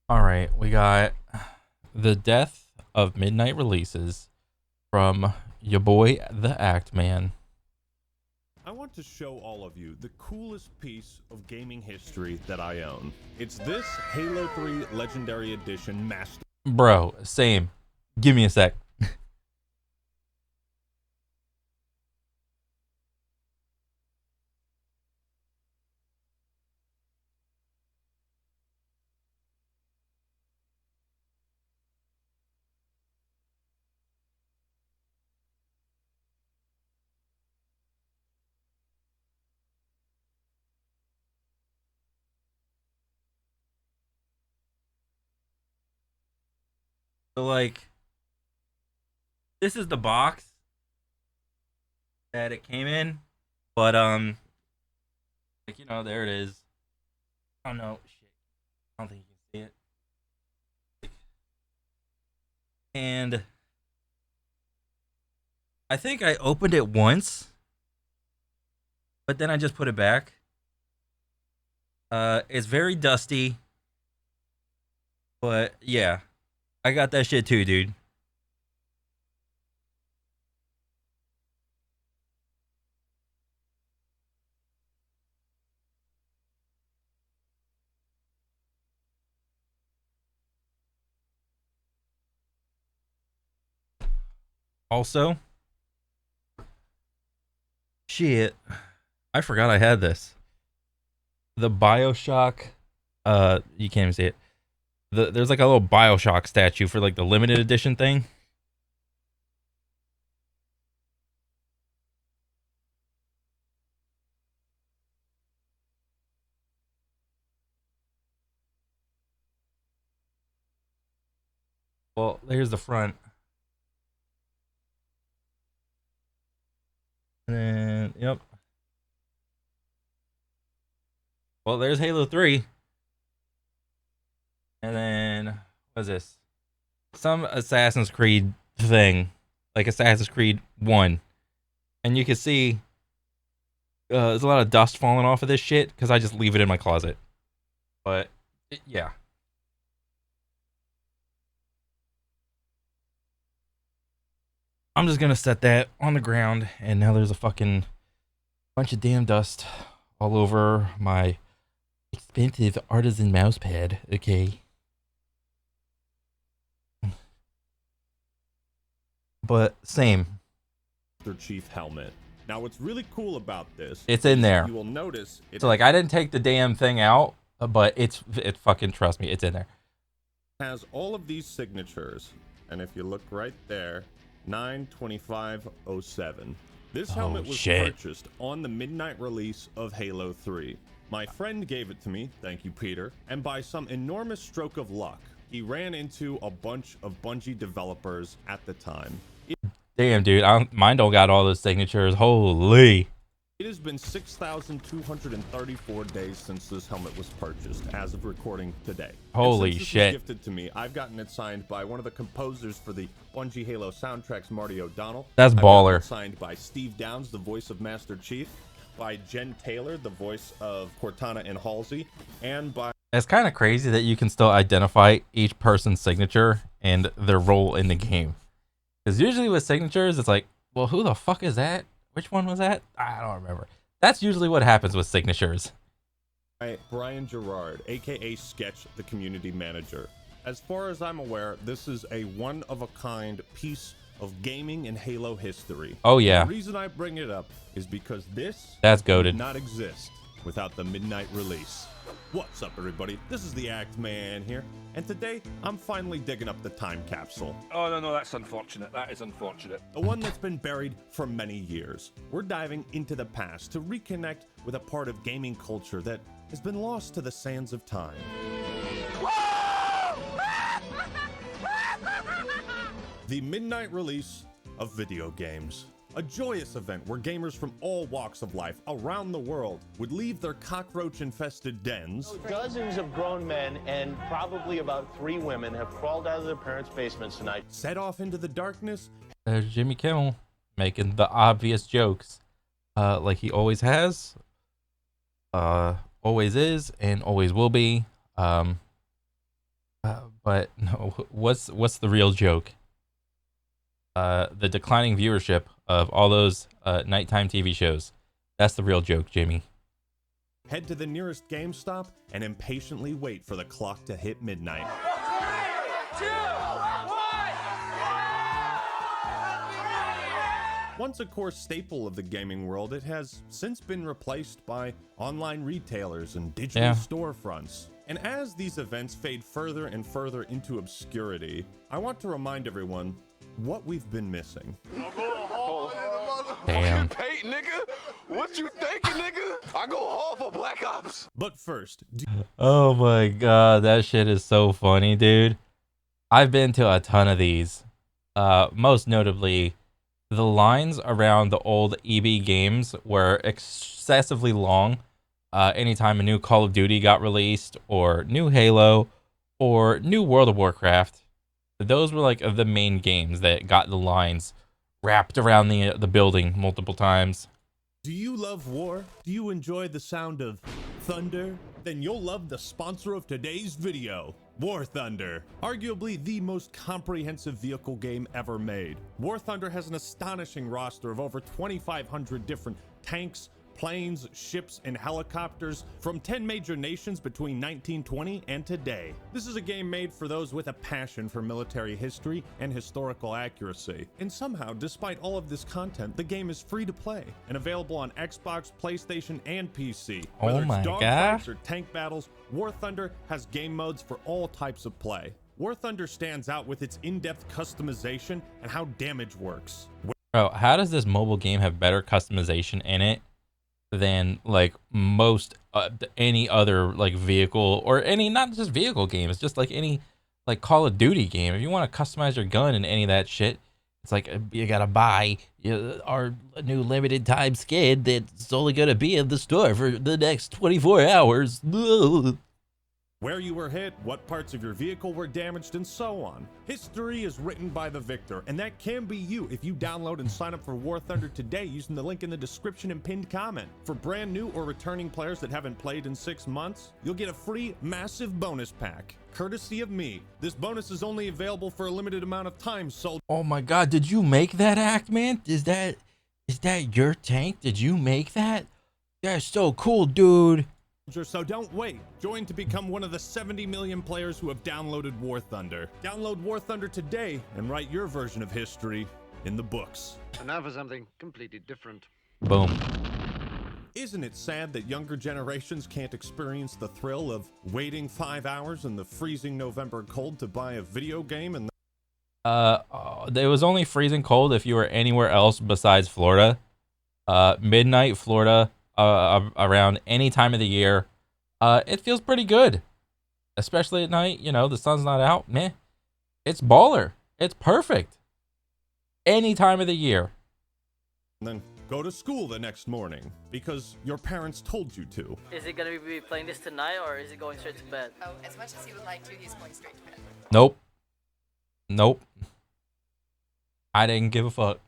All right, we got the death of midnight releases from your boy, the Act Man. I want to show all of you the coolest piece of gaming history that I own. It's this Halo 3 Legendary Edition Master. Bro, same. Give me a sec. So, like, this is the box that it came in, but like there it is. Oh no, shit. I don't think you can see it. And I think I opened it once, but then I just put it back. It's very dusty, but yeah, I got that shit too, dude. Also, shit, I forgot I had this. The BioShock, you can't even see it. There's like a little BioShock statue for like the limited edition thing. Well, here's the front. And then, yep. Well, there's Halo 3. And then, what's this? Some Assassin's Creed thing. Like Assassin's Creed 1. And you can see there's a lot of dust falling off of this shit because I just leave it in my closet. But, yeah. I'm just gonna set that on the ground, and now there's a fucking bunch of damn dust all over my expensive artisan mouse pad. Okay, but same. Their chief helmet. Now, what's really cool about this? It's in there. You will notice. So like, I didn't take the damn thing out, but it fucking, trust me, it's in there. Has all of these signatures, and if you look right there, 9/25/07. This helmet was purchased on the midnight release of Halo 3. My friend gave it to me, thank you, Peter, and by some enormous stroke of luck, he ran into a bunch of Bungie developers at the time. Damn, dude, mine don't got all those signatures. Holy. It has been 6,234 days since this helmet was purchased, as of recording today. Holy and since shit! This was gifted to me. I've gotten it signed by one of the composers for the Bungie Halo soundtracks, Marty O'Donnell. That's baller. Signed by Steve Downs, the voice of Master Chief, by Jen Taylor, the voice of Cortana and Halsey, and by. It's kind of crazy that you can still identify each person's signature and their role in the game. Because usually with signatures, it's like, well, who the fuck is that? Which one was that? I don't remember. That's usually what happens with signatures. Brian Gerard, aka Sketch, the community manager. As far as I'm aware, this is a one-of-a-kind piece of gaming and Halo history. Oh yeah. The reason I bring it up is because that's goated. Did not exist without the midnight release. What's up, everybody? This is the Act Man here, and today I'm finally digging up the time capsule. Oh, no, that's unfortunate. That is unfortunate. The one that's been buried for many years. We're diving into the past to reconnect with a part of gaming culture that has been lost to the sands of time. The midnight release of video games. A joyous event where gamers from all walks of life around the world would leave their cockroach-infested dens. Dozens of grown men and probably about 3 women have crawled out of their parents' basements tonight. Set off into the darkness. There's Jimmy Kimmel making the obvious jokes, like he always has, always is, and always will be. But no, what's the real joke? The declining viewership of all those nighttime TV shows. That's the real joke, Jamie. Head to the nearest GameStop and impatiently wait for the clock to hit midnight. Once a core staple of the gaming world, it has since been replaced by online retailers and digital storefronts. And as these events fade further and further into obscurity, I want to remind everyone what we've been missing. Damn. Hey, nigga, what you thinking, nigga? I go hard for Black Ops. But first, Oh my god, that shit is so funny, dude. I've been to a ton of these. Most notably, the lines around the old EB games were excessively long. Anytime a new Call of Duty got released, or new Halo, or new World of Warcraft, those were like the main games that got the lines wrapped around the building multiple times. do you love war? Do you enjoy the sound of thunder? Then you'll love the sponsor of today's video, War Thunder. Arguably the most comprehensive vehicle game ever made. War Thunder has an astonishing roster of over 2,500 different tanks, planes, ships, and helicopters from 10 major nations between 1920 and today. This is a game made for those with a passion for military history and historical accuracy. And somehow, despite all of this content, the game is free to play and available on Xbox, PlayStation, and PC. Oh Whether my it's dogfights gosh. or tank battles, War Thunder has game modes for all types of play. War Thunder stands out with its in-depth customization and how damage works. Bro, how does this mobile game have better customization in it than like most any other like vehicle, or any, not just vehicle games, just like any like Call of Duty game? If you want to customize your gun and any of that shit, it's like you gotta buy our new limited time skin that's only gonna be in the store for the next 24 hours. Where you were hit, what parts of your vehicle were damaged, and so on. History is written by the victor, and that can be you if you download and sign up for War Thunder today using the link in the description and pinned comment. For brand new or returning players that haven't played in 6 months, you'll get a free massive bonus pack, courtesy of me. This bonus is only available for a limited amount of time, so Oh my god, did you make that act, man? Is that your tank? Did you make that? That's so cool, dude. so don't wait. Join to become one of the 70 million players who have downloaded War Thunder. Download War Thunder today and write your version of history in the books. And now for something completely different. Boom. Isn't it sad that younger generations can't experience the thrill of waiting 5 hours in the freezing November cold to buy a video game? And It was only freezing cold if you were anywhere else besides Florida. Midnight Florida, around any time of the year, it feels pretty good, especially at night. You know, the sun's not out. Meh, it's baller. It's perfect any time of the year. then go to school the next morning because your parents told you to. Is he gonna be playing this tonight, or is he going straight to bed? Oh, as much as he would like to, he's going straight to bed. Nope. I didn't give a fuck.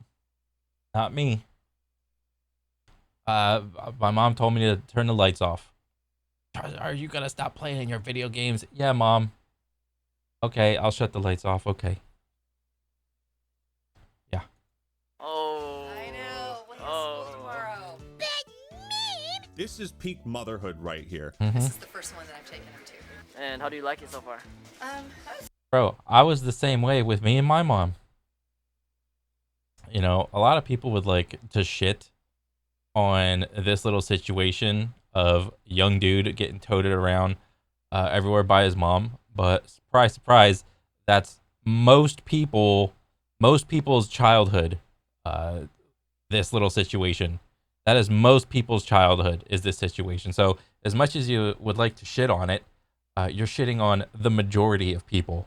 Not me. My mom told me to turn the lights off. Are you gonna stop playing your video games? Yeah, Mom. Okay, I'll shut the lights off. Okay. Yeah. Oh. I know. We'll have school tomorrow. This is peak motherhood right here. This is the first one that I've taken him to. And how do you like it so far? Bro, I was the same way with me and my mom. You know, a lot of people would like to shit on this little situation of young dude getting toted around everywhere by his mom, but surprise, surprise, that's most people's childhood. This little situation, that is most people's childhood, is this situation. So as much as you would like to shit on it, you're shitting on the majority of people.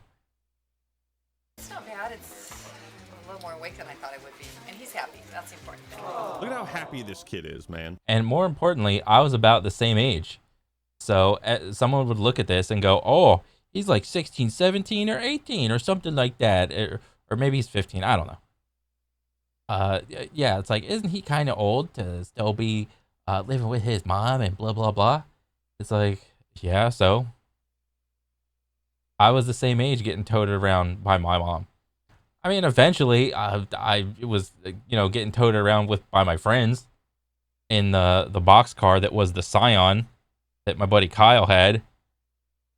It's not bad. It's a little more awake than I thought it would be. And he's happy. That's important. Look at how happy this kid is, man. And more importantly, I was about the same age. So someone would look at this and go, oh, he's like 16, 17, or 18, or something like that. Or maybe he's 15. I don't know. Yeah, it's like, isn't he kind of old to still be living with his mom and blah, blah, blah? It's like, yeah, so I was the same age getting toted around by my mom. I mean, eventually, I was, you know, getting toted around by my friends in the box car that was the Scion that my buddy Kyle had,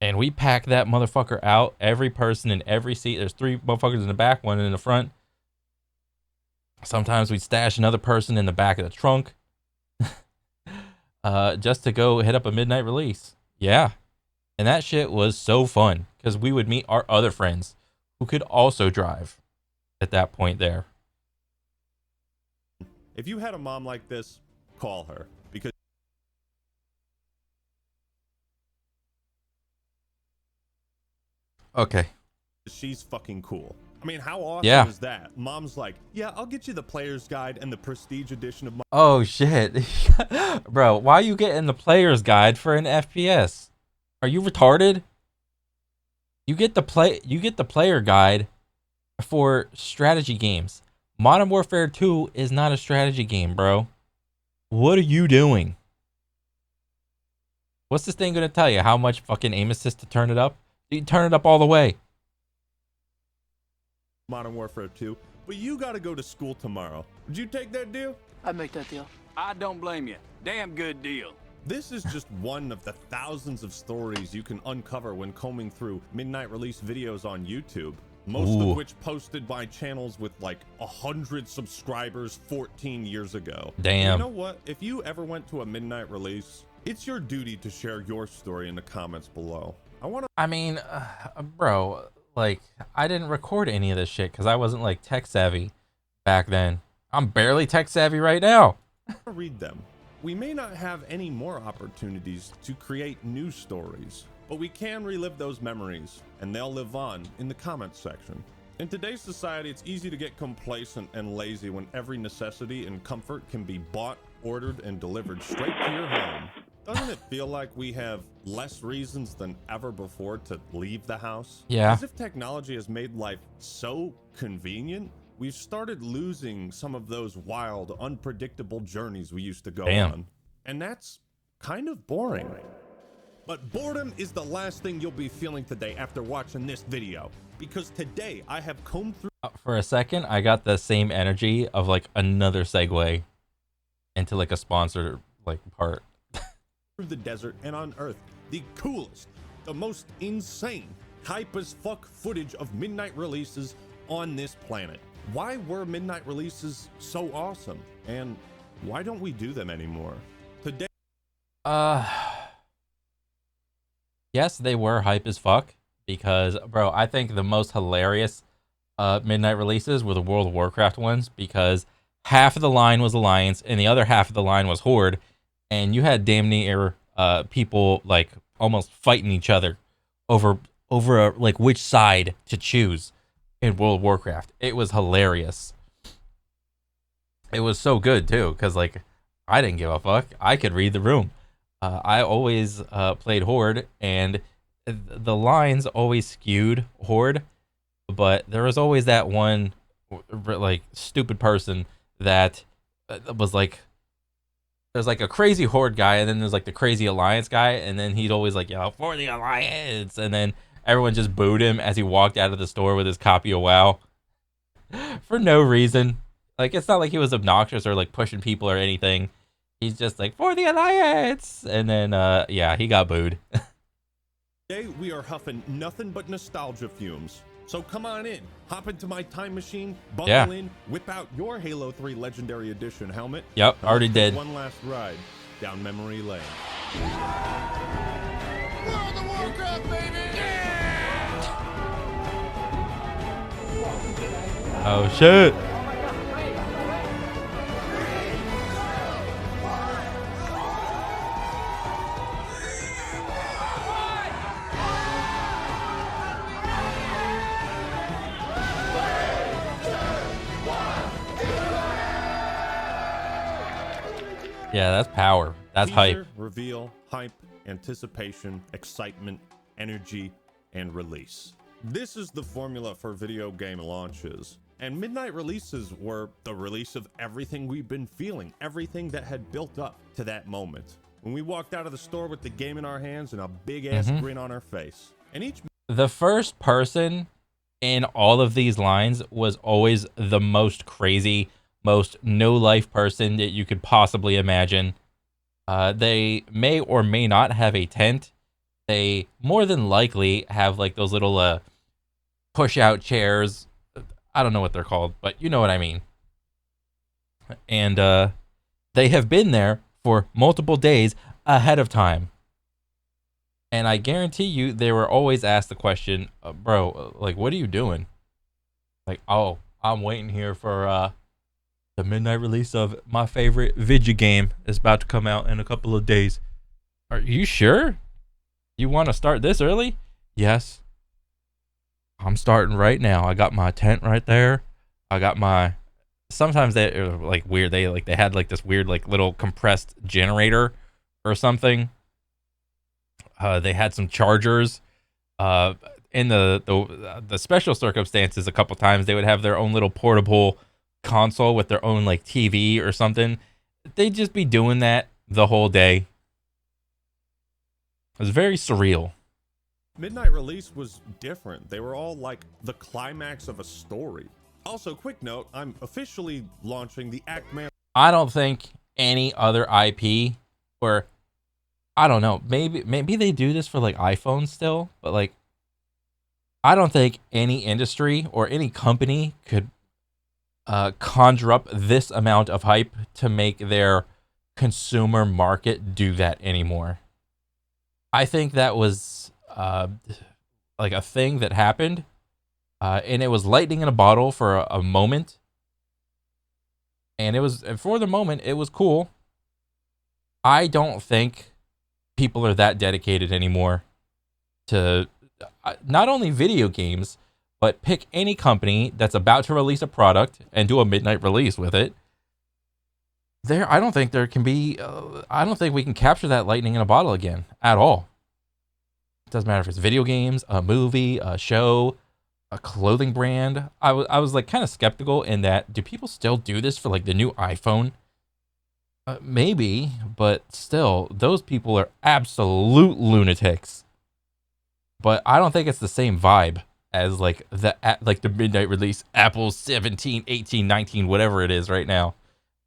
and we packed that motherfucker out. Every person in every seat. There's 3 motherfuckers in the back, 1 in the front. Sometimes we'd stash another person in the back of the trunk, just to go hit up a midnight release. Yeah, and that shit was so fun because we would meet our other friends who could also drive at that point there. If you had a mom like this, call her, because Okay. she's fucking cool. I mean, how awesome is that? Mom's like, yeah, I'll get you the player's guide and the prestige edition of Oh shit. Bro, why you getting the player's guide for an FPS? Are you retarded? You get the player guide for strategy games. Modern Warfare 2 is not a strategy game, bro. What are you doing? What's this thing gonna tell you? How much fucking aim assist to turn it up? You turn it up all the way. Modern Warfare 2, but you gotta go to school tomorrow. Would you take that deal? I'd make that deal. I don't blame you. Damn good deal. This is just one of the thousands of stories you can uncover when combing through midnight release videos on YouTube. Most of which posted by channels with like 100 subscribers 14 years ago. Damn. You know what? If you ever went to a midnight release, it's your duty to share your story in the comments below. I mean, bro, like, I didn't record any of this shit because I wasn't like tech savvy back then. I'm barely tech savvy right now. Read them. We may not have any more opportunities to create new stories, but we can relive those memories, and they'll live on in the comments section. In today's society, it's easy to get complacent and lazy when every necessity and comfort can be bought, ordered, and delivered straight to your home. Doesn't it feel like we have less reasons than ever before to leave the house? Yeah. As if technology has made life so convenient, we've started losing some of those wild, unpredictable journeys we used to go on. And that's kind of boring. But boredom is the last thing you'll be feeling today after watching this video, because today I have combed through. For a second, I got the same energy of like another segue into like a sponsored like part. Through the desert and unearthed the coolest, the most insane, hype as fuck footage of midnight releases on this planet. Why were midnight releases so awesome? And why don't we do them anymore? Today. Yes, they were hype as fuck because, bro, I think the most hilarious midnight releases were the World of Warcraft ones because half of the line was Alliance and the other half of the line was Horde, and you had damn near people like almost fighting each other over like which side to choose in World of Warcraft. It was hilarious. It was so good too because like I didn't give a fuck. I could read the room. I always played Horde, and the lines always skewed Horde, but there was always that one like stupid person that was like, there's like a crazy Horde guy, and then there's like the crazy Alliance guy, and then he'd always like yell for the Alliance, and then everyone just booed him as he walked out of the store with his copy of WoW for no reason. Like, it's not like he was obnoxious or like pushing people or anything. He's just like, for the Alliance, and then yeah, he got booed. Today we are huffing nothing but nostalgia fumes. So come on in, hop into my time machine, buckle in, whip out your Halo 3 Legendary Edition helmet. Yep, already did. One last ride down memory lane. World of Warcraft, baby! Yeah! Oh shit. Yeah, that's power. That's Teaser, hype. Reveal, hype, anticipation, excitement, energy, and release. This is the formula for video game launches. And midnight releases were the release of everything we've been feeling, everything that had built up to that moment. When we walked out of the store with the game in our hands and a big ass grin on our face. And each The first person in all of these lines was always the most crazy, most no life person that you could possibly imagine. They may or may not have a tent. They more than likely have like those little push out chairs. I don't know what they're called, but you know what I mean. And they have been there for multiple days ahead of time. And I guarantee you, they were always asked the question, bro, like, what are you doing? Like, oh, I'm waiting here for the midnight release of my favorite video game. It's about to come out in a couple of days. Are you sure? You want to start this early? Yes. I'm starting right now. I got my tent right there. I got my... Sometimes they are like weird. They had like this weird like little compressed generator or something. They had some chargers. In the special circumstances, a couple times they would have their own little portable console with their own like TV or something. They'd just be doing that the whole day. It was very surreal. midnight release was different. They were all like the climax of a story. Also, quick note, I'm officially launching the Act-Man. I don't think any other IP, or I don't know, maybe they do this for like iPhones still, but like I don't think any industry or any company could conjure up this amount of hype to make their consumer market do that anymore. I think that was like a thing that happened, and it was lightning in a bottle for a moment. And it was, for the moment, it was cool. I don't think people are that dedicated anymore to not only video games, but pick any company that's about to release a product and do a midnight release with it. I don't think there can be, I don't think we can capture that lightning in a bottle again at all. It doesn't matter if it's video games, a movie, a show, a clothing brand. I was like kind of skeptical in that, do people still do this for like the new iPhone? Maybe, but still, those people are absolute lunatics. But I don't think it's the same vibe as like the midnight release Apple 17, 18, 19, whatever it is right now.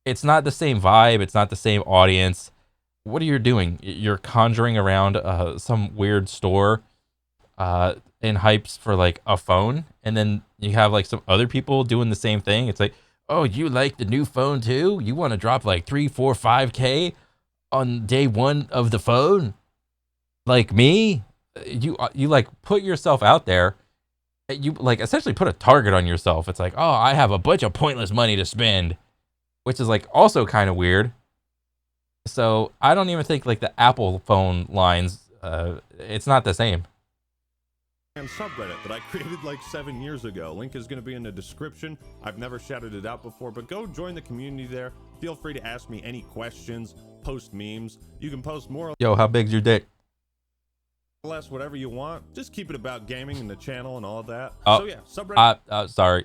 It's not the same vibe. It's not the same audience. What are you doing? You're conjuring around some weird store in hypes for like a phone, and then you have like some other people doing the same thing. It's like, oh, you like the new phone too? You want to drop like 3, 4, 5K on day one of the phone? Like me? You like put yourself out there. You like essentially put a target on yourself. It's like, oh, I have a bunch of pointless money to spend, which is like also kind of weird. So I don't even think like the Apple phone lines, it's not the same. And subreddit that I created like 7 years ago. Link is going to be in the description. I've never shouted it out before, but go join the community there. Feel free to ask me any questions, post memes. You can post more or Yo, how big's your dick? less whatever you want. Just keep it about gaming and the channel and all of that. Oh, so yeah, subreddit sorry.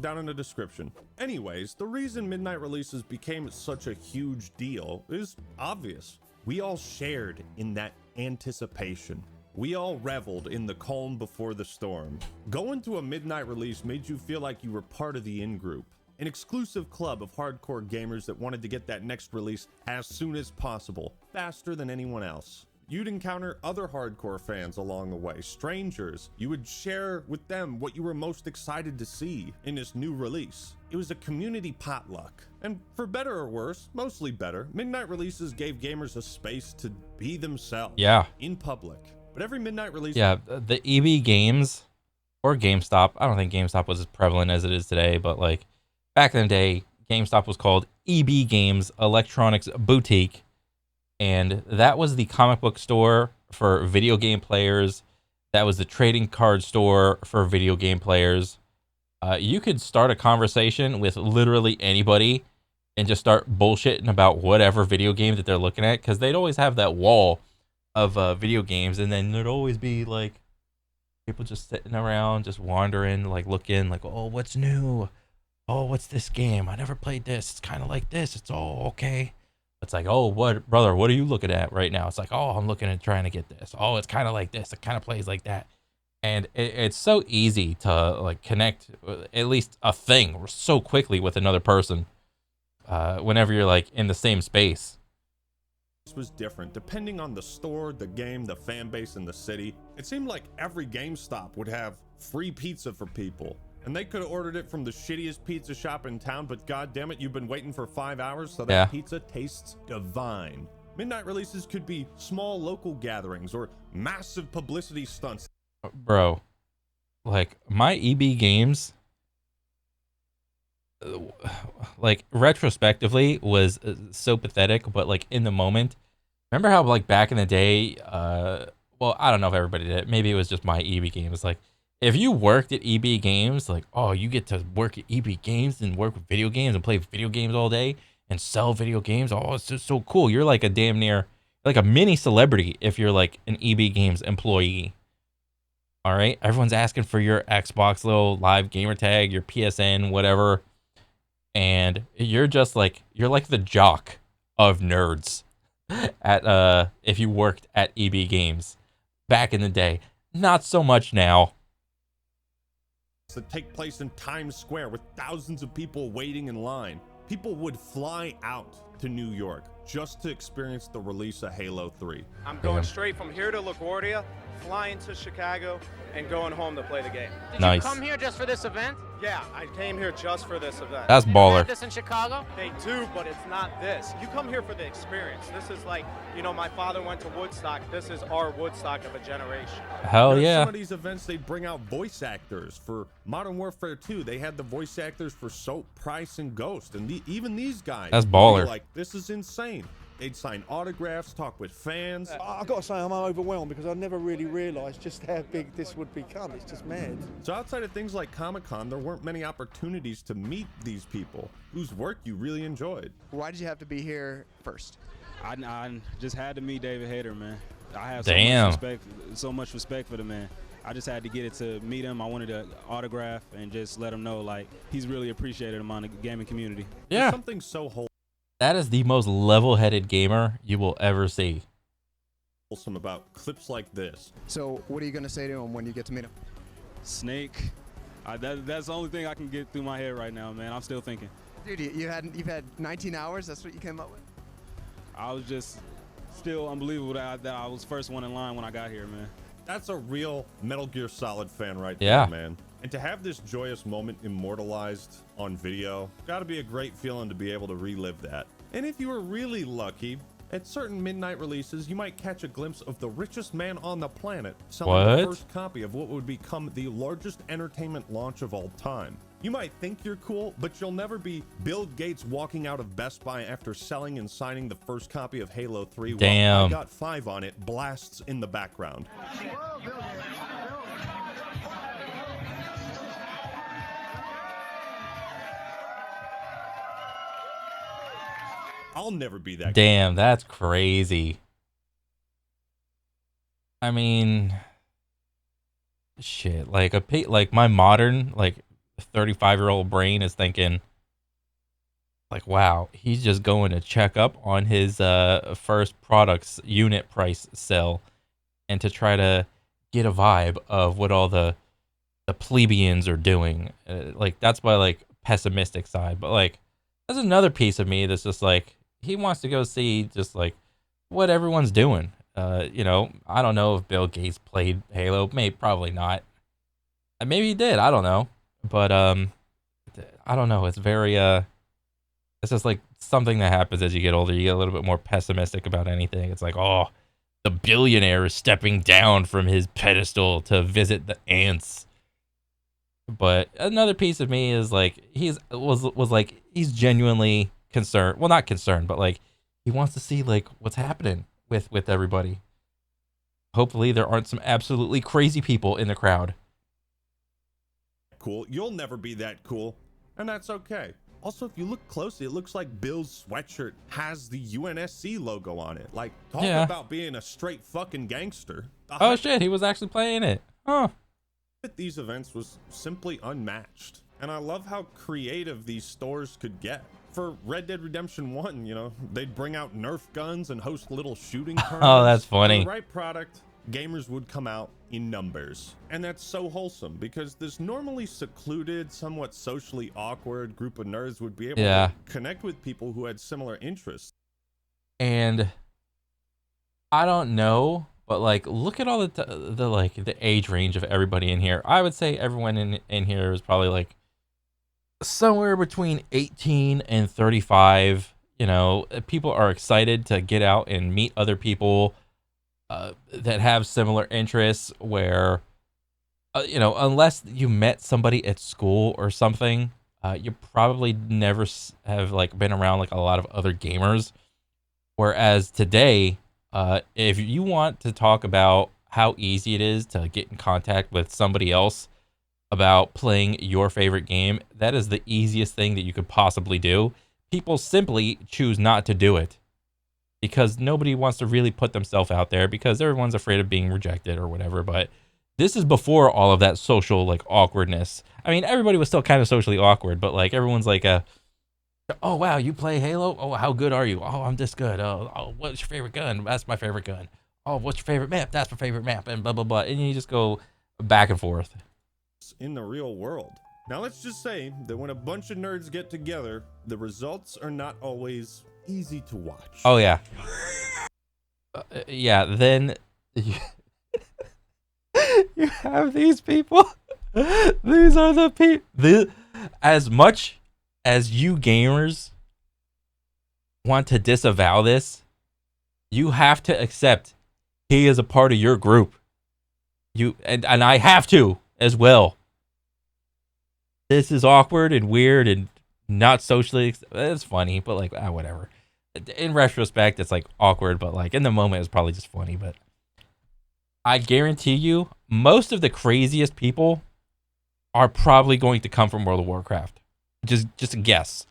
down in the description. Anyways, the reason midnight releases became such a huge deal is obvious. We all shared in that anticipation. We all reveled in the calm before the storm. Going to a midnight release made you feel like you were part of the in-group, an exclusive club of hardcore gamers that wanted to get that next release as soon as possible, faster than anyone else. You'd encounter other hardcore fans along the way, strangers. You would share with them what you were most excited to see in this new release. It was a community potluck. And for better or worse, mostly better, midnight releases gave gamers a space to be themselves. Yeah. In public. But every midnight release... Yeah, the EB Games or GameStop. I don't think GameStop was as prevalent as it is today, but like back in the day, GameStop was called EB Games, Electronics Boutique. And that was the comic book store for video game players. That was the trading card store for video game players. You could start a conversation with literally anybody and just start bullshitting about whatever video game that they're looking at, because they'd always have that wall of video games, and then there'd always be like people just sitting around, just wandering, like looking, like, oh, what's new? Oh, what's this game? I never played this. It's kind of like this. It's all okay. It's like, oh, what, brother, what are you looking at right now? It's like, oh, I'm looking at trying to get this. Oh, it's kind of like this. It kind of plays like that. And it's so easy to like connect at least a thing so quickly with another person whenever you're like in the same space. This was different depending on the store, the game, the fan base, and the city. It seemed like every GameStop would have free pizza for people. And they could have ordered it from the shittiest pizza shop in town, but god damn it, you've been waiting for 5 hours, so that pizza tastes divine. Midnight releases could be small local gatherings or massive publicity stunts. Bro, like my EB games, like retrospectively was so pathetic, but like in the moment, remember how like back in the day, well, I don't know if everybody did it. Maybe it was just my EB games. Like if you worked at EB games, like, oh, you get to work at EB games and work with video games and play video games all day and sell video games. Oh, it's just so cool. You're like a damn near like a mini celebrity if you're like an EB games employee. All right, everyone's asking for your Xbox little live gamer tag, your PSN, whatever, and you're just like the jock of nerds at if you worked at EB Games back in the day. Not so much now. That take place in Times Square with thousands of people waiting in line. People would fly out to New York just to experience the release of Halo 3. I'm going straight from here to LaGuardia, flying to Chicago, and going home to play the game. Did you come here just for this event? Yeah, I came here just for this event. That's baller. They have this in Chicago? They do, but it's not this. You come here for the experience. This is like, you know, my father went to Woodstock. This is our Woodstock of a generation. Hell yeah. Some of these events, they bring out voice actors. For Modern Warfare 2, they had the voice actors for Soap, Price, and Ghost. And even these guys, that's baller. Like, this is insane. They'd sign autographs, talk with fans. I've got to say I'm overwhelmed because I never really realised just how big this would become. It's just mad. So outside of things like Comic-Con, there weren't many opportunities to meet these people whose work you really enjoyed. Why did you have to be here first? I just had to meet David Hayter, man. I have so much respect for the man. I just had to get it to meet him. I wanted to autograph and just let him know, like, he's really appreciated among the gaming community. Yeah. There's something so that is the most level-headed gamer you will ever see. Wholesome about clips like this. So what are you going to say to him when you get to meet him? Snake. That's the only thing I can get through my head right now, man. I'm still thinking. Dude, you've had 19 hours? That's what you came up with? I was just still unbelievable that I was first one in line when I got here, man. That's a real Metal Gear Solid fan right there, man. And to have this joyous moment immortalized on video, gotta be a great feeling to be able to relive that. And if you were really lucky, at certain midnight releases, you might catch a glimpse of the richest man on the planet selling the first copy of what would become the largest entertainment launch of all time. You might think you're cool, but you'll never be Bill Gates walking out of Best Buy after selling and signing the first copy of Halo 3 while I Got 5 on it blasts in the background. I'll never be that. Damn, that's crazy. I mean, shit. Like my modern 35-year-old brain is thinking, like, wow, he's just going to check up on his first product's unit price sell, and to try to get a vibe of what all the plebeians are doing. Like that's my like pessimistic side, but like there's another piece of me that's just like, he wants to go see just like what everyone's doing. You know, I don't know if Bill Gates played Halo. Probably not. Maybe he did. I don't know. But I don't know. It's very it's just like something that happens as you get older. You get a little bit more pessimistic about anything. It's like, oh, the billionaire is stepping down from his pedestal to visit the ants. But another piece of me is like, he's genuinely concerned. Well, not concerned, but like he wants to see like what's happening with everybody. Hopefully there aren't some absolutely crazy people in the crowd. Cool. You'll never be that cool, and that's okay. Also, if you look closely, it looks like Bill's sweatshirt has the UNSC logo on it. Like, talk about being a straight fucking gangster. Oh shit, he was actually playing it. Huh. At these events was simply unmatched. And I love how creative these stores could get. For Red Dead Redemption 1, you know, they'd bring out Nerf guns and host little shooting tournaments. Oh, that's funny. For the right product, gamers would come out in numbers. And that's so wholesome because this normally secluded, somewhat socially awkward group of nerds would be able to connect with people who had similar interests. And I don't know, but like, look at all the age range of everybody in here. I would say everyone in here is probably like somewhere between 18 and 35. You know, people are excited to get out and meet other people that have similar interests where, you know, unless you met somebody at school or something, you probably never have like been around like a lot of other gamers. Whereas today, if you want to talk about how easy it is to get in contact with somebody else about playing your favorite game, that is the easiest thing that you could possibly do. People simply choose not to do it because nobody wants to really put themselves out there because everyone's afraid of being rejected or whatever. But this is before all of that social like awkwardness. I mean, everybody was still kind of socially awkward, but like everyone's like oh wow, you play Halo? Oh, how good are you? Oh, I'm this good. Oh, what's your favorite gun? That's my favorite gun. Oh, what's your favorite map? That's my favorite map, and blah blah blah. And you just go back and forth. In the real world. Now let's just say that when a bunch of nerds get together, the results are not always easy to watch. Oh yeah. Yeah, then you have these people. These are the people. As much as you gamers want to disavow this, you have to accept he is a part of your group. And I have to as well. This is awkward and weird and not socially. It's funny, but like whatever. In retrospect, it's like awkward, but like in the moment, it's probably just funny. But I guarantee you, most of the craziest people are probably going to come from World of Warcraft. Just a guess.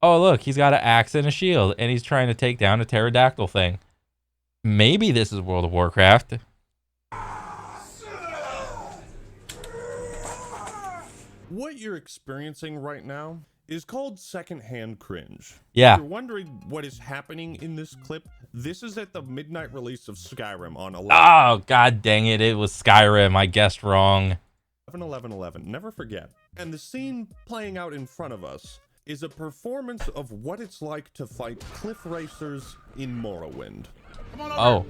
Oh, look, he's got an axe and a shield, and he's trying to take down a pterodactyl thing. Maybe this is World of Warcraft. What you're experiencing right now is called secondhand cringe. Yeah. If you're wondering what is happening in this clip, this is at the midnight release of Skyrim on 11. Oh, god dang it. It was Skyrim. I guessed wrong. 11/11/11. Never forget. And the scene playing out in front of us is a performance of what it's like to fight cliff racers in Morrowind. Oh.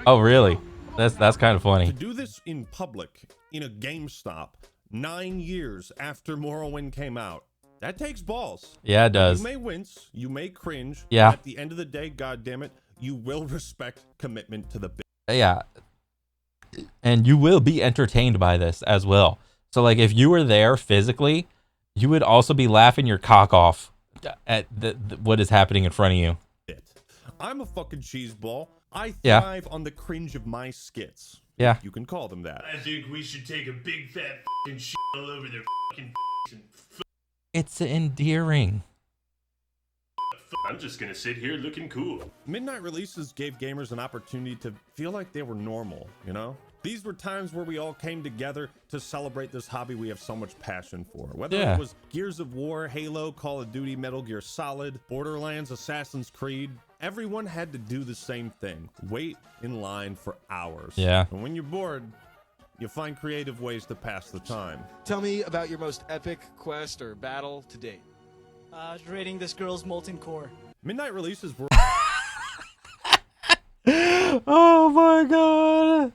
Oh, really? That's kind of funny. To do this in public, in a GameStop, 9 years after Morrowind came out, that takes balls. Yeah, it does. You may wince, you may cringe. Yeah. But at the end of the day, goddammit, you will respect commitment to the bit. Yeah. And you will be entertained by this as well. So, like, if you were there physically, you would also be laughing your cock off at what is happening in front of you. I'm a fucking cheeseball. I Yeah. thrive on the cringe of my skits. Yeah. You can call them that. I think we should take a big fat fucking shit all over their fucking and It's endearing. I'm just gonna sit here looking cool. Midnight releases gave gamers an opportunity to feel like they were normal, you know? These were times where we all came together to celebrate this hobby we have so much passion for. Whether Yeah. it was Gears of War, Halo, Call of Duty, Metal Gear Solid, Borderlands, Assassin's Creed, everyone had to do the same thing. Wait in line for hours. Yeah. And when you're bored, you find creative ways to pass the time. Tell me about your most epic quest or battle to date. Raiding this girl's molten core. Midnight releases were Oh my god.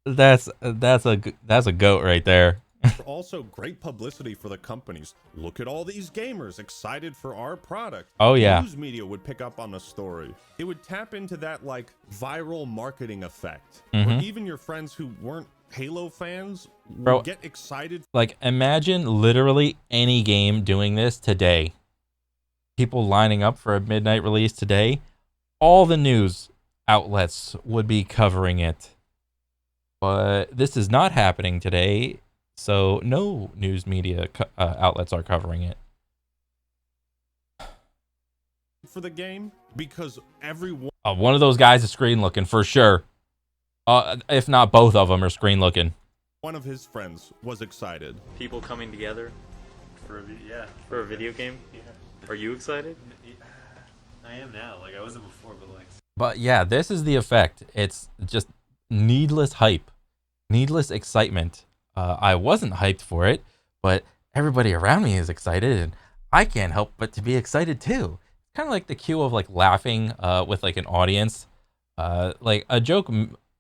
That's a goat right there. also great publicity for the companies. Look at all these gamers excited for our product. Oh, yeah. News media would pick up on the story. It would tap into that like viral marketing effect. Where Mhm. even your friends who weren't Halo fans would Bro, get excited. Like, imagine literally any game doing this today. People lining up for a midnight release today. All the news outlets would be covering it. But this is not happening today, so no news media outlets are covering it. For the game because everyone One of those guys is screen looking for sure. If not both of them are screen looking. One of his friends was excited. People coming together for a video game. Yeah. Are you excited? I am now. Like I wasn't before, but like. But yeah, this is the effect. It's just needless hype, needless excitement. I wasn't hyped for it, but everybody around me is excited, and I can't help but to be excited too. Kind of like the cue of like laughing with like an audience. Like a joke,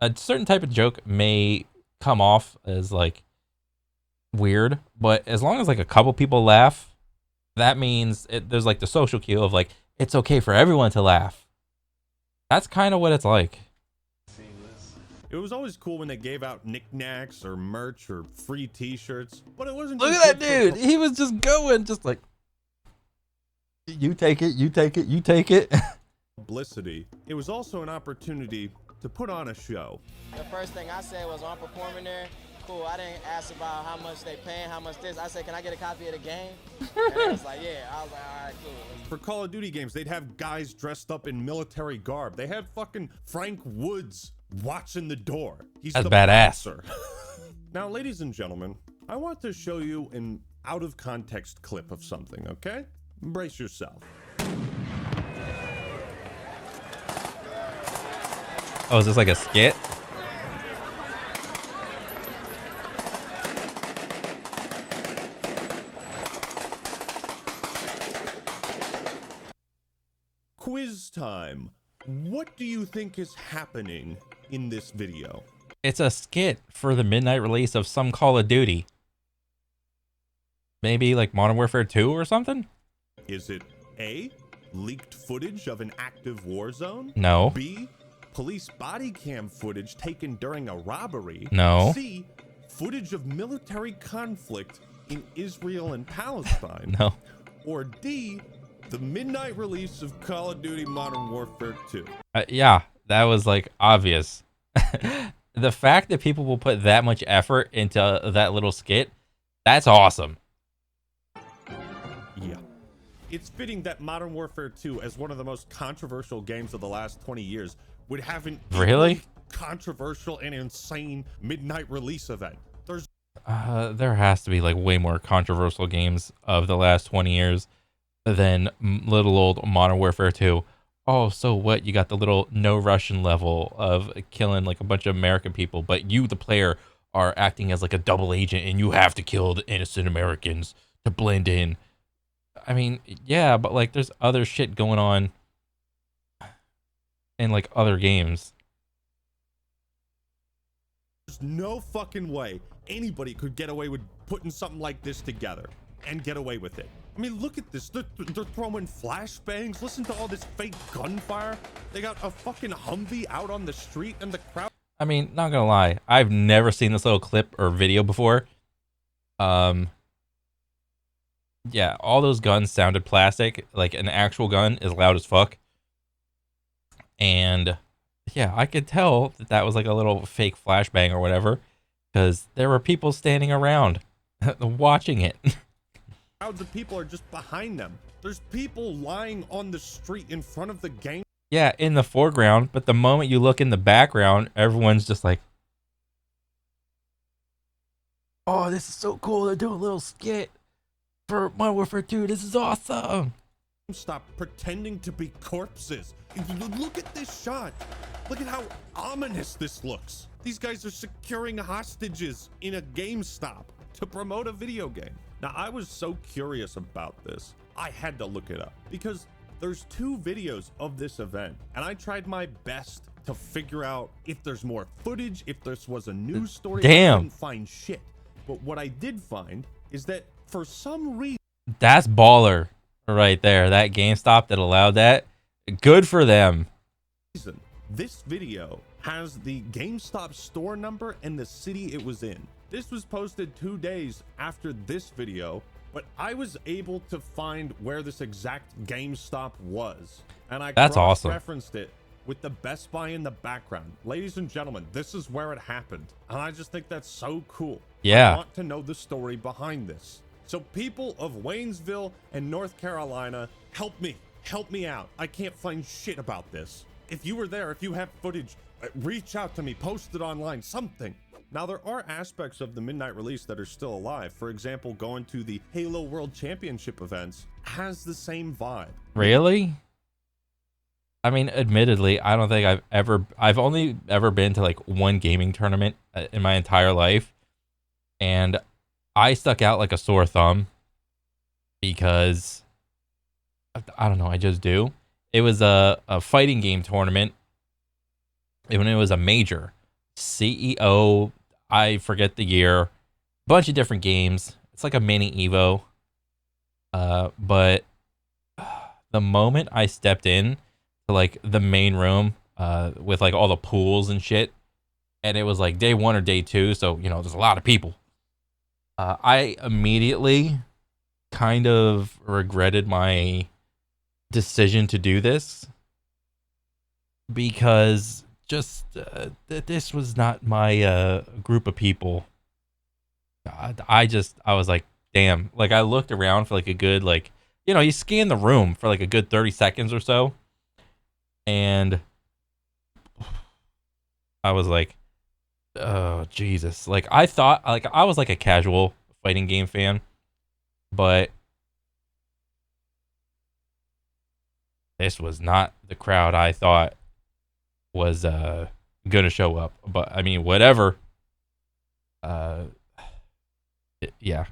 a certain type of joke may come off as like weird, but as long as like a couple people laugh, that means there's like the social cue of like it's okay for everyone to laugh. That's kind of what it's like. It was always cool when they gave out knickknacks or merch or free t-shirts, but it wasn't. Look at that dude. He was just going, just like, you take it, you take it, you take it. Publicity. It was also an opportunity to put on a show. The first thing I said was, I'm performing there. Cool. I didn't ask about how much they paying, how much this. I said, can I get a copy of the game? And they was like, yeah. I was like, all right, cool. For Call of Duty games, they'd have guys dressed up in military garb. They had fucking Frank Woods watching the door. He's That's the badass. bouncer. Now, ladies and gentlemen, I want to show you an out of context clip of something, okay? Brace yourself. Oh, is this like a skit? Quiz time. What do you think is happening in this video? It's a skit for the midnight release of some Call of Duty. Maybe like Modern Warfare 2 or something? Is it A, leaked footage of an active war zone? No. B, police body cam footage taken during a robbery? No. C, footage of military conflict in Israel and Palestine? No. Or D, the midnight release of Call of Duty Modern Warfare 2? Yeah, that was like obvious. The fact that people will put that much effort into that little skit, that's awesome. Yeah. It's fitting that Modern Warfare 2, as one of the most controversial games of the last 20 years, would have an Really? equally controversial and insane midnight release event. There has to be like way more controversial games of the last 20 years than little old Modern Warfare 2. Oh, so what? You got the little no Russian level of killing like a bunch of American people, but you, the player, are acting as like a double agent and you have to kill the innocent Americans to blend in. I mean, yeah, but like there's other shit going on in like other games. There's no fucking way anybody could get away with putting something like this together and get away with it. I mean, look at this. They're throwing flashbangs. Listen to all this fake gunfire. They got a fucking Humvee out on the street and the crowd. I mean, not gonna lie, I've never seen this little clip or video before. Yeah, all those guns sounded plastic. Like an actual gun is loud as fuck. And yeah, I could tell that that was like a little fake flashbang or whatever, because there were people standing around watching it. Crowds of people are just behind them. There's people lying on the street in front of the game. Yeah, in the foreground, but the moment you look in the background, everyone's just like, oh, this is so cool. They're doing a little skit for Modern Warfare 2. This is awesome. Stop pretending to be corpses. Look at this shot. Look at how ominous this looks. These guys are securing hostages in a GameStop to promote a video game. Now, I was so curious about this, I had to look it up because there's 2 videos of this event, and I tried my best to figure out if there's more footage, if this was a news story. Damn. I didn't find shit. But what I did find is that for some reason... That's baller right there. That GameStop that allowed that. Good for them. This video has the GameStop store number and the city it was in. This was posted 2 days after this video, but I was able to find where this exact GameStop was. And I That's awesome. Referenced it with the Best Buy in the background. Ladies and gentlemen, this is where it happened. And I just think that's so cool. Yeah. I want to know the story behind this. So people of Waynesville and North Carolina, help me out. I can't find shit about this. If you were there, if you have footage reach out to me, post it online, something. Now, there are aspects of the midnight release that are still alive. For example, going to the Halo World Championship events has the same vibe. Really? I mean, admittedly, I don't think I've only ever been to like one gaming tournament in my entire life. And I stuck out like a sore thumb because I don't know, I just do. It was a fighting game tournament. When it was a major CEO, I forget the year, bunch of different games. It's like a mini Evo. But the moment I stepped in to like the main room, with like all the pools and shit, and it was like day 1 or day 2, so you know there's a lot of people. I immediately kind of regretted my decision to do this because just this was not my group of people. I was like, damn. Like I looked around for like a good, like, you know, you scan the room for like a good 30 seconds or so, and I was like, oh Jesus. Like I thought, like I was like a casual fighting game fan, but this was not the crowd I thought was gonna show up. But I mean, whatever. Yeah.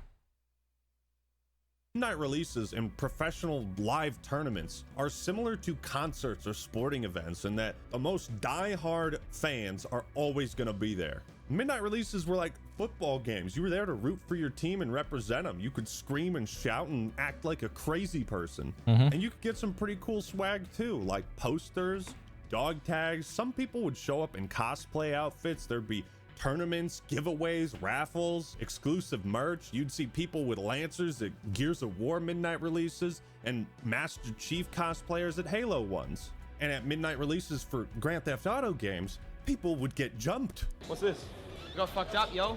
Midnight releases and professional live tournaments are similar to concerts or sporting events in that the most die-hard fans are always going to be there. Midnight releases were like football games. You were there to root for your team and represent them. You could scream and shout and act like a crazy person. And you could get some pretty cool swag too, like posters, dog tags. Some people would show up in cosplay outfits. There'd be tournaments, giveaways, raffles, exclusive merch. You'd see people with Lancers at Gears of War midnight releases and Master Chief cosplayers at Halo ones. And at midnight releases for Grand Theft Auto games, people would get jumped. What's this? You got fucked up, yo.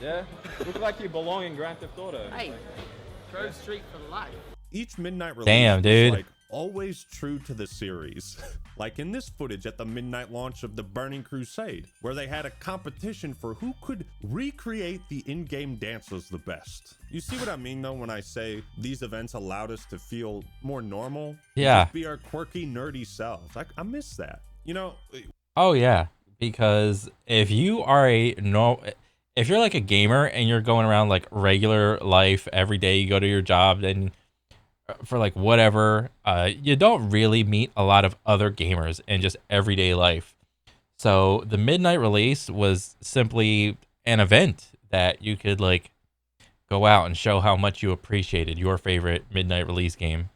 Yeah? Look like you belong in Grand Theft Auto. Hey, Grove Street for life. Each midnight release Damn, dude. was like always true to the series. Like in this footage at the midnight launch of the Burning Crusade, where they had a competition for who could recreate the in-game dances the best. You see what I mean though when I say these events allowed us to feel more normal? Yeah. Just be our quirky, nerdy selves. I miss that. You know? Oh yeah, because if you are if you're like a gamer and you're going around like regular life every day, you go to your job and for like whatever, you don't really meet a lot of other gamers in just everyday life. So the midnight release was simply an event that you could like go out and show how much you appreciated your favorite midnight release game.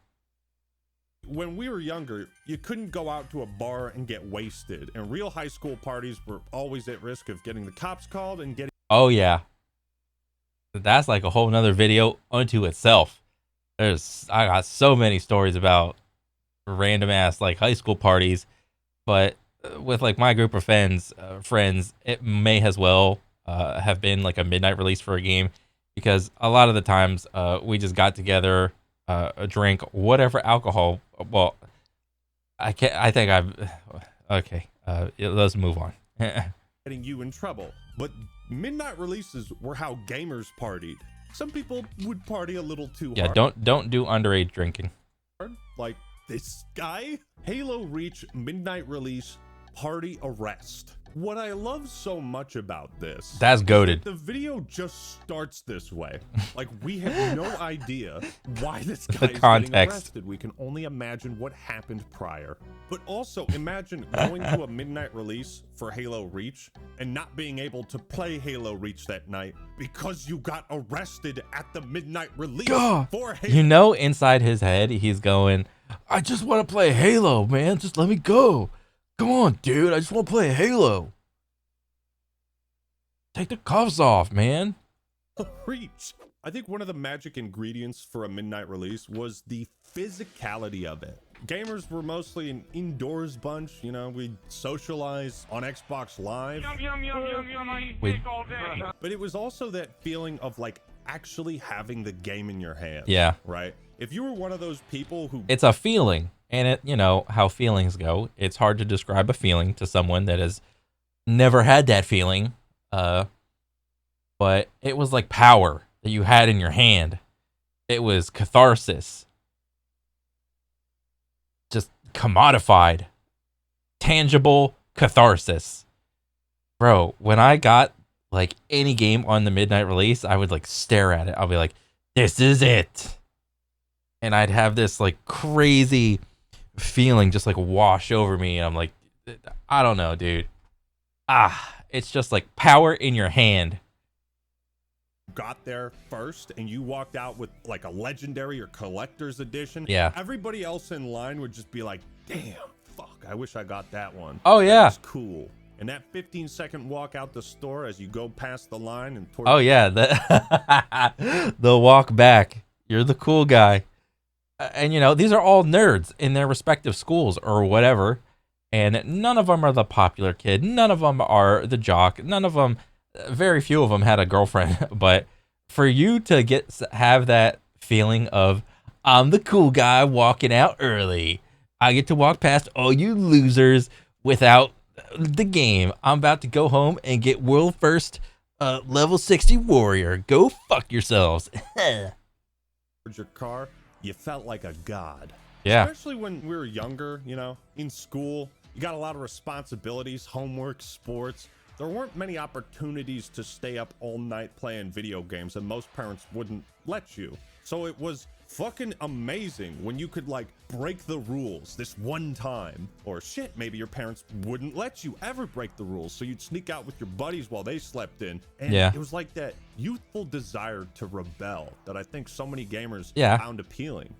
When we were younger, you couldn't go out to a bar and get wasted, and real high school parties were always at risk of getting the cops called and getting... Oh yeah, that's like a whole nother video unto itself. I got so many stories about random ass like high school parties, but with like my group of friends, it may as well have been like a midnight release for a game, because a lot of the times we just got together, drank whatever alcohol. Well, okay. Let's move on. Getting you in trouble, but midnight releases were how gamers partied. Some people would party a little too hard. Yeah, don't do underage drinking. Like this guy. Halo Reach midnight release party arrest. What I love so much about this, that's goated. The video just starts this way. Like we have no idea why this guy is getting arrested. We can only imagine what happened prior. But also imagine going to a midnight release for Halo Reach and not being able to play Halo Reach that night because you got arrested at the midnight release for Halo. You know, inside his head, he's going, I just want to play Halo, man. Just let me go. Come on, dude. I just want to play Halo. Take the cuffs off, man. Reach. I think one of the magic ingredients for a midnight release was the physicality of it. Gamers were mostly an indoors bunch. You know, we'd socialize on Xbox Live. But it was also that feeling of like actually having the game in your hands. Yeah. Right? If you were one of those people who... It's a feeling. And it, you know, how feelings go. It's hard to describe a feeling to someone that has never had that feeling. But it was like power that you had in your hand. It was catharsis. Just commodified. Tangible catharsis. Bro, when I got like any game on the midnight release, I would like stare at it. I'll be like, this is it. And I'd have this like crazy feeling just like wash over me. And I'm like, I don't know, dude. It's just like power in your hand. Got there first and you walked out with like a legendary or collector's edition. Yeah. Everybody else in line would just be like, damn, fuck, I wish I got that one. Oh, yeah. That's cool. And that 15-second walk out the store as you go past the line and toward the walk back. You're the cool guy. And you know, these are all nerds in their respective schools or whatever. And none of them are the popular kid. None of them are the jock. None of them, very few of them had a girlfriend. But for you to have that feeling of, I'm the cool guy walking out early. I get to walk past all you losers without the game. I'm about to go home and get world first level 60 warrior. Go fuck yourselves. your car, you felt like a god. Yeah. Especially when we were younger, you know, in school, you got a lot of responsibilities, homework, sports. There weren't many opportunities to stay up all night playing video games, and most parents wouldn't let you. So it was fucking amazing when you could like break the rules this one time, or shit, maybe your parents wouldn't let you ever break the rules, so you'd sneak out with your buddies while they slept in. And it was like that youthful desire to rebel that I think so many gamers found appealing.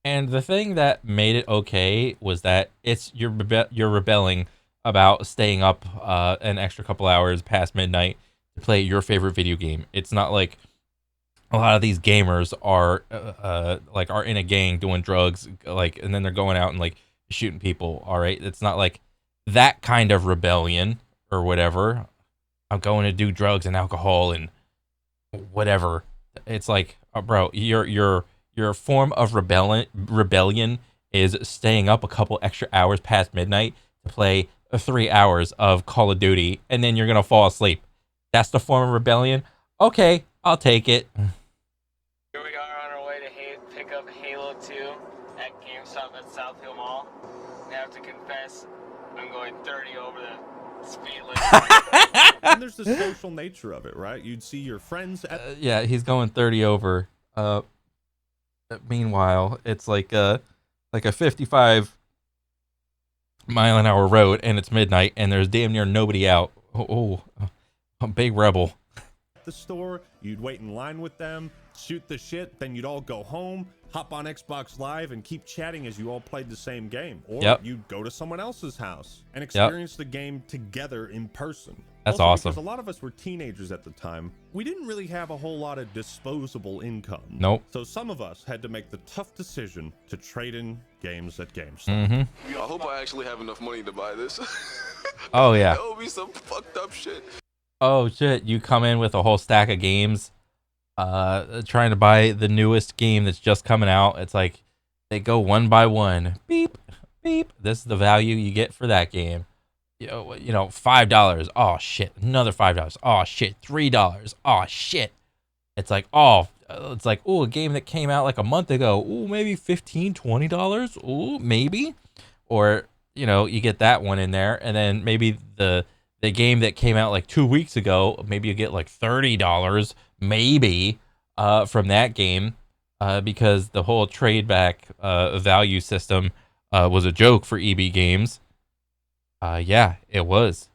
And the thing that made it okay was that you're rebelling about staying up an extra couple hours past midnight to play your favorite video game. It's not like a lot of these gamers are in a gang doing drugs, like, and then they're going out and like shooting people. All right, it's not like that kind of rebellion or whatever. I'm going to do drugs and alcohol and whatever. It's like, bro, your form of rebellion is staying up a couple extra hours past midnight to play 3 hours of Call of Duty, and then you're gonna fall asleep. That's the form of rebellion. Okay, I'll take it. Here we are on our way to pick up Halo 2 at GameStop at South Hill Mall. And I have to confess, I'm going 30 over the speed limit. And there's the social nature of it, right? You'd see your friends at Yeah, he's going 30 over. Meanwhile, it's like a 55-mile-an-hour road, and it's midnight, and there's damn near nobody out. Oh, a big rebel. the store, you'd wait in line with them, shoot the shit, then you'd all go home, hop on Xbox Live, and keep chatting as you all played the same game. Or you'd go to someone else's house and experience the game together in person. That's also, awesome. Because a lot of us were teenagers at the time, we didn't really have a whole lot of disposable income. Nope. So some of us had to make the tough decision to trade in games at GameStop. Mm-hmm. I hope I actually have enough money to buy this. Oh, yeah. That would be some fucked up shit. Oh, shit. You come in with a whole stack of games, trying to buy the newest game that's just coming out. It's like they go one by one. Beep, beep. This is the value you get for that game. You know, $5. Oh, shit. Another $5. Oh, shit. $3. Oh, shit. It's like, oh, a game that came out like a month ago. Ooh, maybe $15, $20. Ooh, maybe. Or, you get that one in there, and then maybe the game that came out like 2 weeks ago, maybe you get like $30, maybe, from that game, because the whole trade back value system was a joke for EB Games. Yeah, it was.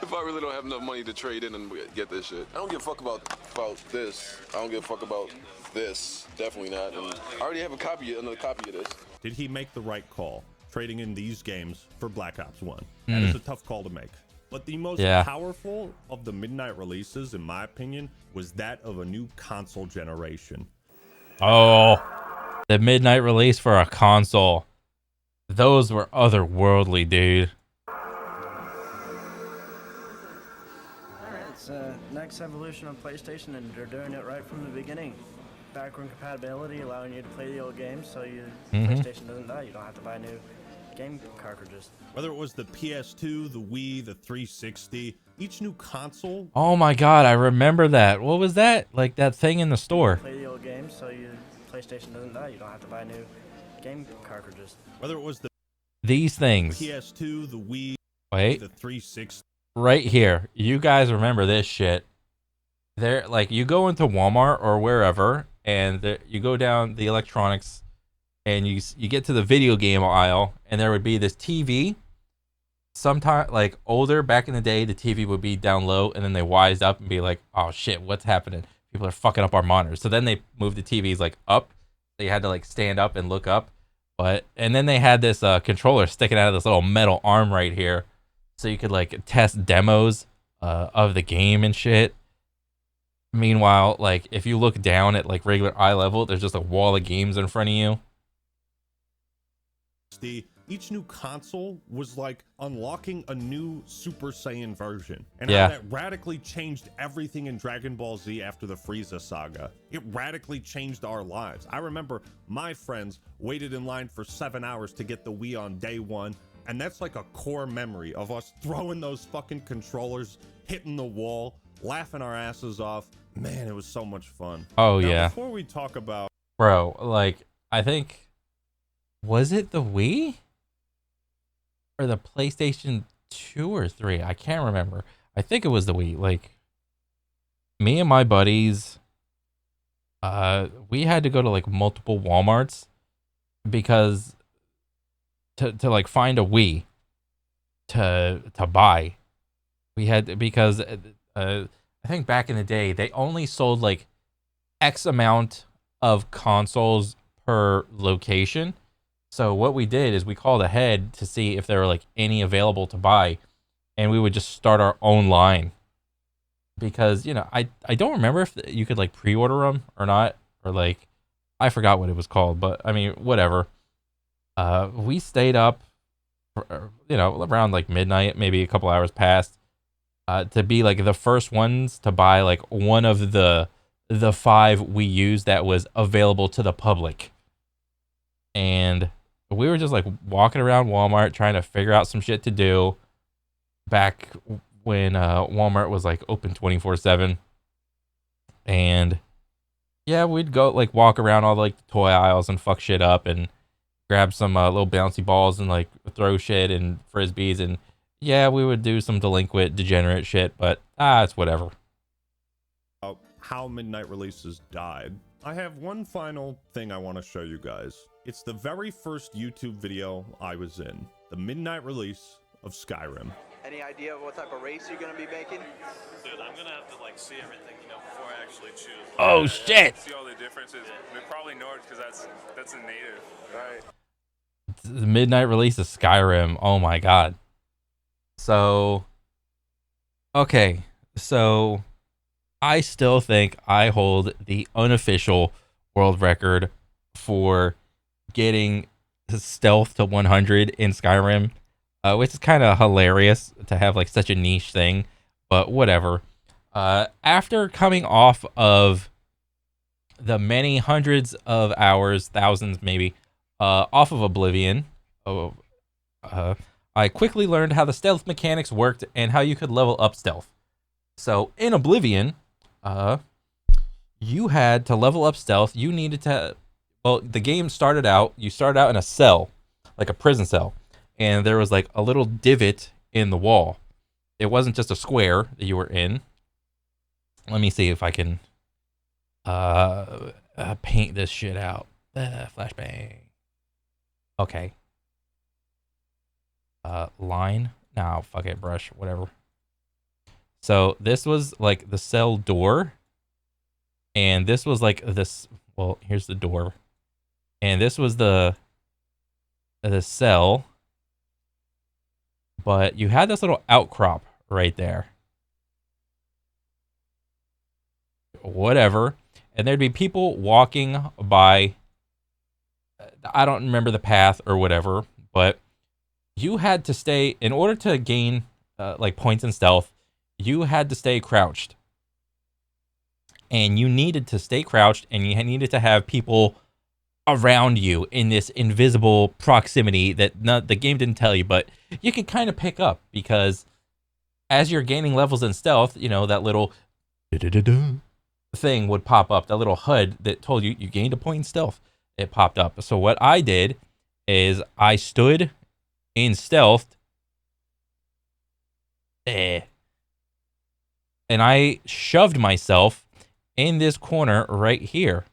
If I really don't have enough money to trade in and get this shit, I don't give a fuck about this. I don't give a fuck about this. Definitely not. And I already have another copy of this. Did he make the right call, trading in these games for Black Ops 1? That is a tough call to make. But the most powerful of the midnight releases, in my opinion, was that of a new console generation. Oh, the midnight release for a console. Those were otherworldly, dude. It's next evolution of PlayStation, and they're doing it right from the beginning. Backward compatibility, allowing you to play the old games, so PlayStation doesn't die. You don't have to buy new game cartridges. Whether it was the PS2, the Wii, the 360, each new console. Oh my god, I remember that. What was that? Like that thing in the store. Play the old games so your PlayStation doesn't die. You don't have to buy new game cartridges. Whether it was the These things. PS2, the Wii, Wait. the 360. Right here. You guys remember this shit. There, like, you go into Walmart or wherever, and you go down the electronics, and you get to the video game aisle, and there would be this TV. Sometime, like, older, back in the day, the TV would be down low, and then they wised up and be like, oh shit, what's happening? People are fucking up our monitors. So then they moved the TVs, like, up. So you had to, like, stand up and look up. And then they had this controller sticking out of this little metal arm right here. So you could, like, test demos of the game and shit. Meanwhile, like, if you look down at, like, regular eye level, there's just a wall of games in front of you. Each new console was like unlocking a new Super Saiyan version. And Yeah. how that radically changed everything in Dragon Ball Z after the Frieza saga. It radically changed our lives. I remember my friends waited in line for 7 hours to get the Wii on day one. And that's like a core memory of us throwing those fucking controllers, hitting the wall, laughing our asses off. Man, it was so much fun. Oh, Now, yeah. Before we talk about... Bro, like, I think... Was it the Wii? Or the PlayStation 2 or 3? I can't remember. I think it was the Wii. Like, me and my buddies... we had to go to, like, multiple Walmarts. Because... To like, find a Wii. To buy. We had... Because... I think back in the day, they only sold like X amount of consoles per location. So what we did is we called ahead to see if there were like any available to buy, and we would just start our own line. Because, you know, I don't remember if you could like pre-order them or not, or like I forgot what it was called, but I mean, whatever. We stayed up for, you know, around like midnight, maybe a couple hours past. To be like the first ones to buy like one of the 5 Wii U's that was available to the public. And we were just like walking around Walmart trying to figure out some shit to do back when Walmart was like open 24/7. And yeah, we'd go like walk around all like the toy aisles and fuck shit up and grab some little bouncy balls and like throw shit and frisbees. And yeah, we would do some delinquent, degenerate shit, but it's whatever. How midnight releases died. I have one final thing I want to show you guys. It's the very first YouTube video I was in. The midnight release of Skyrim. Any idea of what type of race you're gonna be making? Dude, I'm gonna have to like see everything, you know, before I actually choose. Oh shit! See all the differences. We probably North because that's a native. Right. The midnight release of Skyrim. Oh my god. So, okay, so I still think I hold the unofficial world record for getting stealth to 100 in Skyrim, which is kind of hilarious to have like such a niche thing, but whatever. After coming off of the many hundreds of hours, thousands maybe, off of Oblivion, I quickly learned how the stealth mechanics worked and how you could level up stealth. So in Oblivion, you had to level up stealth. You needed to, well, the game started out, you started out in a cell, like a prison cell, and there was like a little divot in the wall. It wasn't just a square that you were in. Let me see if I can paint this shit out. Flashbang. Okay. Line. No, fuck it, brush, whatever. So this was like the cell door, and this was like this. Well, here's the door, and this was the cell. But you had this little outcrop right there. Whatever, and there'd be people walking by. I don't remember the path or whatever, but you had to stay, in order to gain like points in stealth, you had to stay crouched. And you needed to stay crouched, and you needed to have people around you in this invisible proximity that the game didn't tell you, but you can kind of pick up because as you're gaining levels in stealth, you know, that little thing would pop up, that little HUD that told you you gained a point in stealth. It popped up. So what I did is I stood in stealth and I shoved myself in this corner right here.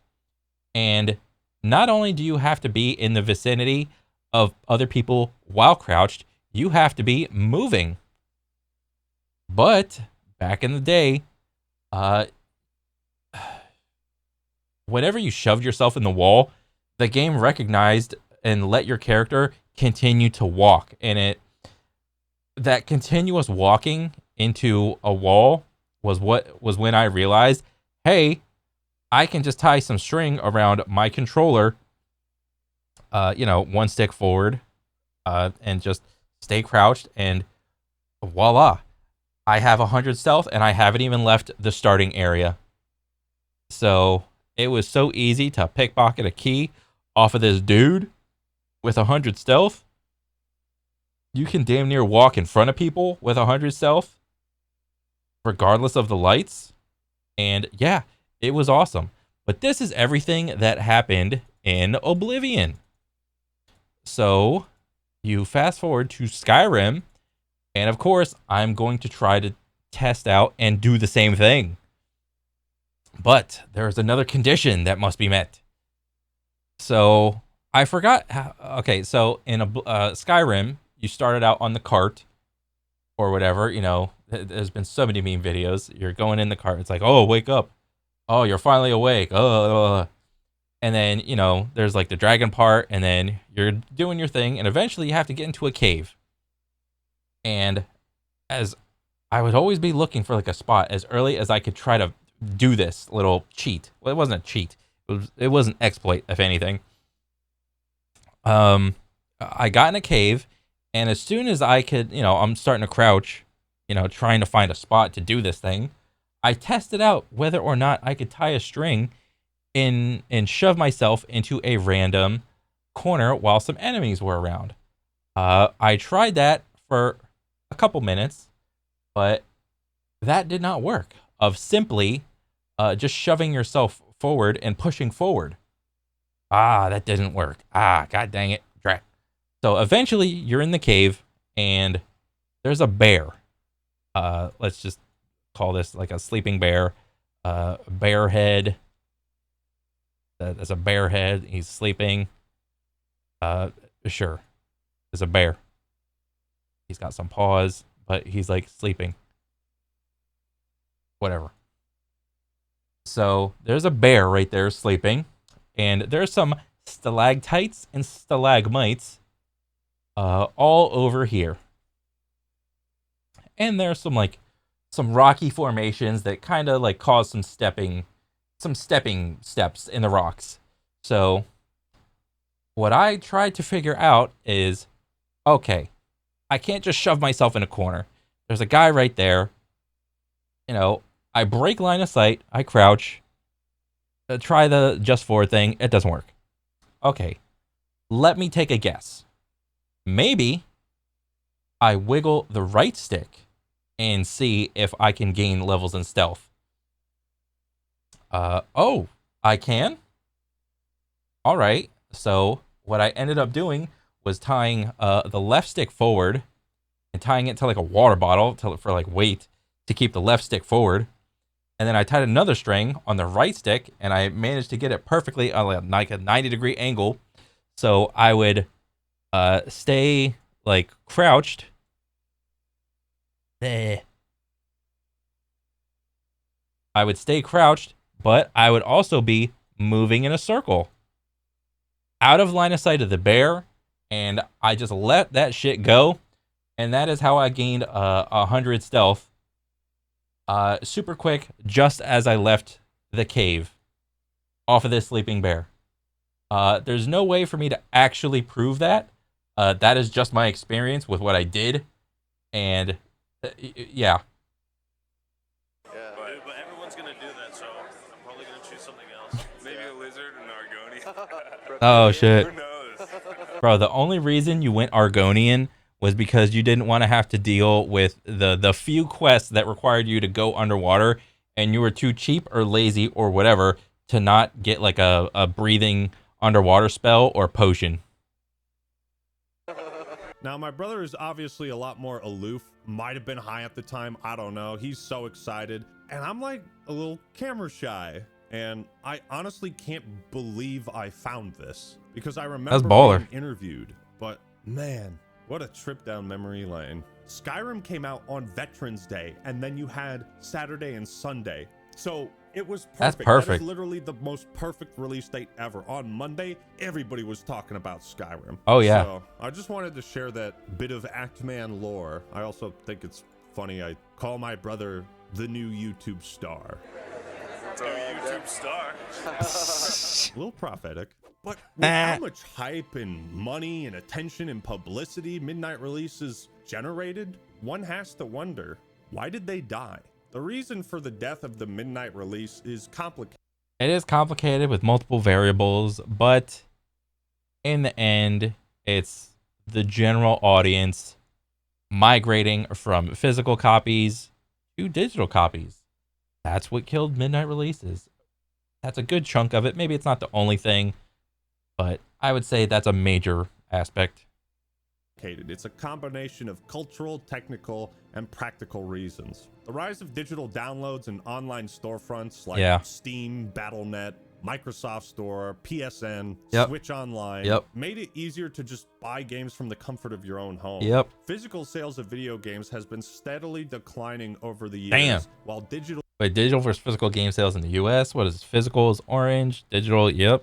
And not only do you have to be in the vicinity of other people while crouched, you have to be moving. But back in the day, whenever you shoved yourself in the wall, the game recognized and let your character continue to walk. And that continuous walking into a wall was when I realized, hey, I can just tie some string around my controller, you know, one stick forward, and just stay crouched, and voila, I have 100 stealth, and I haven't even left the starting area. So it was so easy to pickpocket a key off of this dude with 100 stealth. You can damn near walk in front of people with 100 stealth, regardless of the lights. And yeah, it was awesome. But this is everything that happened in Oblivion. So you fast forward to Skyrim, and of course, I'm going to try to test out and do the same thing. But there is another condition that must be met. So I forgot how. Okay, so in Skyrim, you started out on the cart or whatever. You know, there's been so many meme videos. You're going in the cart. It's like, oh, wake up. Oh, you're finally awake. Oh. And then, you know, there's like the dragon part, and then you're doing your thing, and eventually you have to get into a cave. And as I would always be looking for like a spot as early as I could try to do this little cheat. Well, it wasn't a cheat. It was an exploit, if anything. I got in a cave, and as soon as I could, you know, I'm starting to crouch, you know, trying to find a spot to do this thing. I tested out whether or not I could tie a string in and shove myself into a random corner while some enemies were around. I tried that for a couple minutes, but that did not work. Of simply just shoving yourself forward and pushing forward. That didn't work. God dang it. Drat. So eventually you're in the cave and there's a bear. Let's just call this like a sleeping bear. Bear head. There's a bear head. He's sleeping. Sure. There's a bear. He's got some paws, but he's like sleeping. Whatever. So there's a bear right there sleeping, and there's some stalactites and stalagmites all over here. And there's some rocky formations that kind of like cause some stepping steps in the rocks. So what I tried to figure out is, okay, I can't just shove myself in a corner. There's a guy right there. You know, I break line of sight. I crouch. Try the just forward thing. It doesn't work. Okay, let me take a guess. Maybe I wiggle the right stick and see if I can gain levels in stealth. Oh, I can? All right. So what I ended up doing was tying the left stick forward and tying it to like a water bottle for like weight to keep the left stick forward. And then I tied another string on the right stick, and I managed to get it perfectly on like a 90-degree angle. So I would stay like crouched. I would stay crouched, but I would also be moving in a circle out of line of sight of the bear, and I just let that shit go. And that is how I gained 100 stealth. Super quick, just as I left the cave off of this sleeping bear. There's no way for me to actually prove that. That is just my experience with what I did. And yeah. But everyone's gonna do that, so I'm probably gonna choose something else. Maybe a lizard and Argoni. Oh shit. Bro, the only reason you went Argonian was because you didn't want to have to deal with the few quests that required you to go underwater, and you were too cheap or lazy or whatever to not get like a breathing underwater spell or potion. Now, my brother is obviously a lot more aloof, might have been high at the time, I don't know. He's so excited, and I'm like a little camera shy, and I honestly can't believe I found this because I remember being interviewed, but man, what a trip down memory lane. Skyrim came out on Veterans Day, and then you had Saturday and Sunday. So it was perfect. That's perfect. That is literally the most perfect release date ever. On Monday, everybody was talking about Skyrim. Oh, yeah. So I just wanted to share that bit of Actman lore. I also think it's funny. I call my brother the new YouTube star. New YouTube star. A little prophetic. But with how much hype and money and attention and publicity Midnight releases generated, one has to wonder, why did they die? The reason for the death of the Midnight release is complicated. It is complicated with multiple variables, but in the end, it's the general audience migrating from physical copies to digital copies. That's what killed Midnight releases. That's a good chunk of it. Maybe it's not the only thing, but I would say that's a major aspect. It's a combination of cultural, technical, and practical reasons. The rise of digital downloads and online storefronts like Steam, Battle.net, Microsoft Store, PSN, Switch Online made it easier to just buy games from the comfort of your own home. Physical sales of video games has been steadily declining over the years, while digital... Wait, digital versus physical game sales in the US? What is physical is orange, digital, yeah.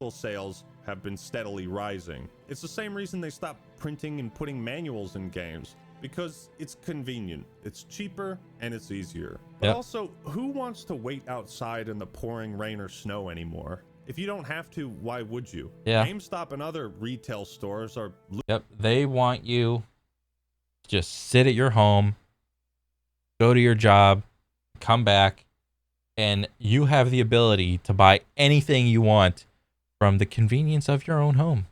Sales have been steadily rising. It's the same reason they stopped printing and putting manuals in games, because it's convenient, it's cheaper, and it's easier. But also, who wants to wait outside in the pouring rain or snow anymore? If you don't have to, why would you? GameStop and other retail stores are... They want you to just sit at your home, go to your job, come back, and you have the ability to buy anything you want from the convenience of your own home.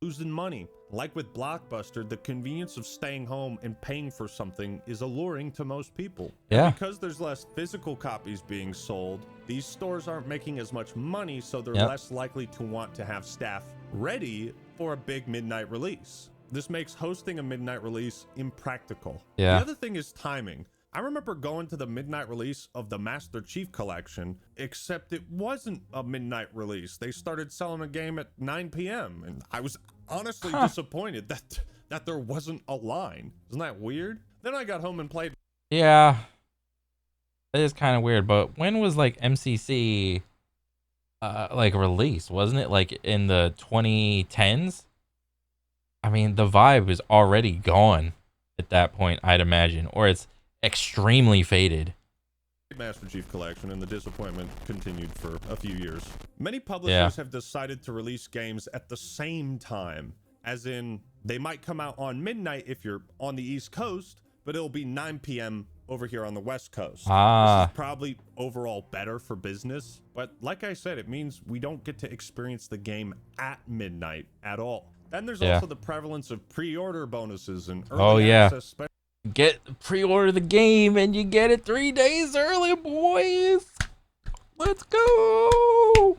Losing money. Like with Blockbuster, the convenience of staying home and paying for something is alluring to most people. And because there's less physical copies being sold, these stores aren't making as much money, so they're less likely to want to have staff ready for a big midnight release. This makes hosting a midnight release impractical. The other thing is timing. I remember going to the midnight release of the Master Chief Collection, except it wasn't a midnight release. They started selling a game at 9 p.m. and I was honestly disappointed that there wasn't a line. Isn't that weird? Then I got home and played. Yeah, it is kind of weird. But when was like MCC like released? Wasn't it like in the 2010s? I mean, the vibe is already gone at that point, I'd imagine, or it's extremely faded. Master Chief Collection, and the disappointment continued for a few years. Many publishers have decided to release games at the same time, as in they might come out on midnight if you're on the East Coast, but it'll be 9 p.m. over here on the West Coast. This is probably overall better for business, but like I said, it means we don't get to experience the game at midnight at all. Then there's also the prevalence of pre-order bonuses and early access. Pre-order the game and you get it 3 days early, boys. Let's go.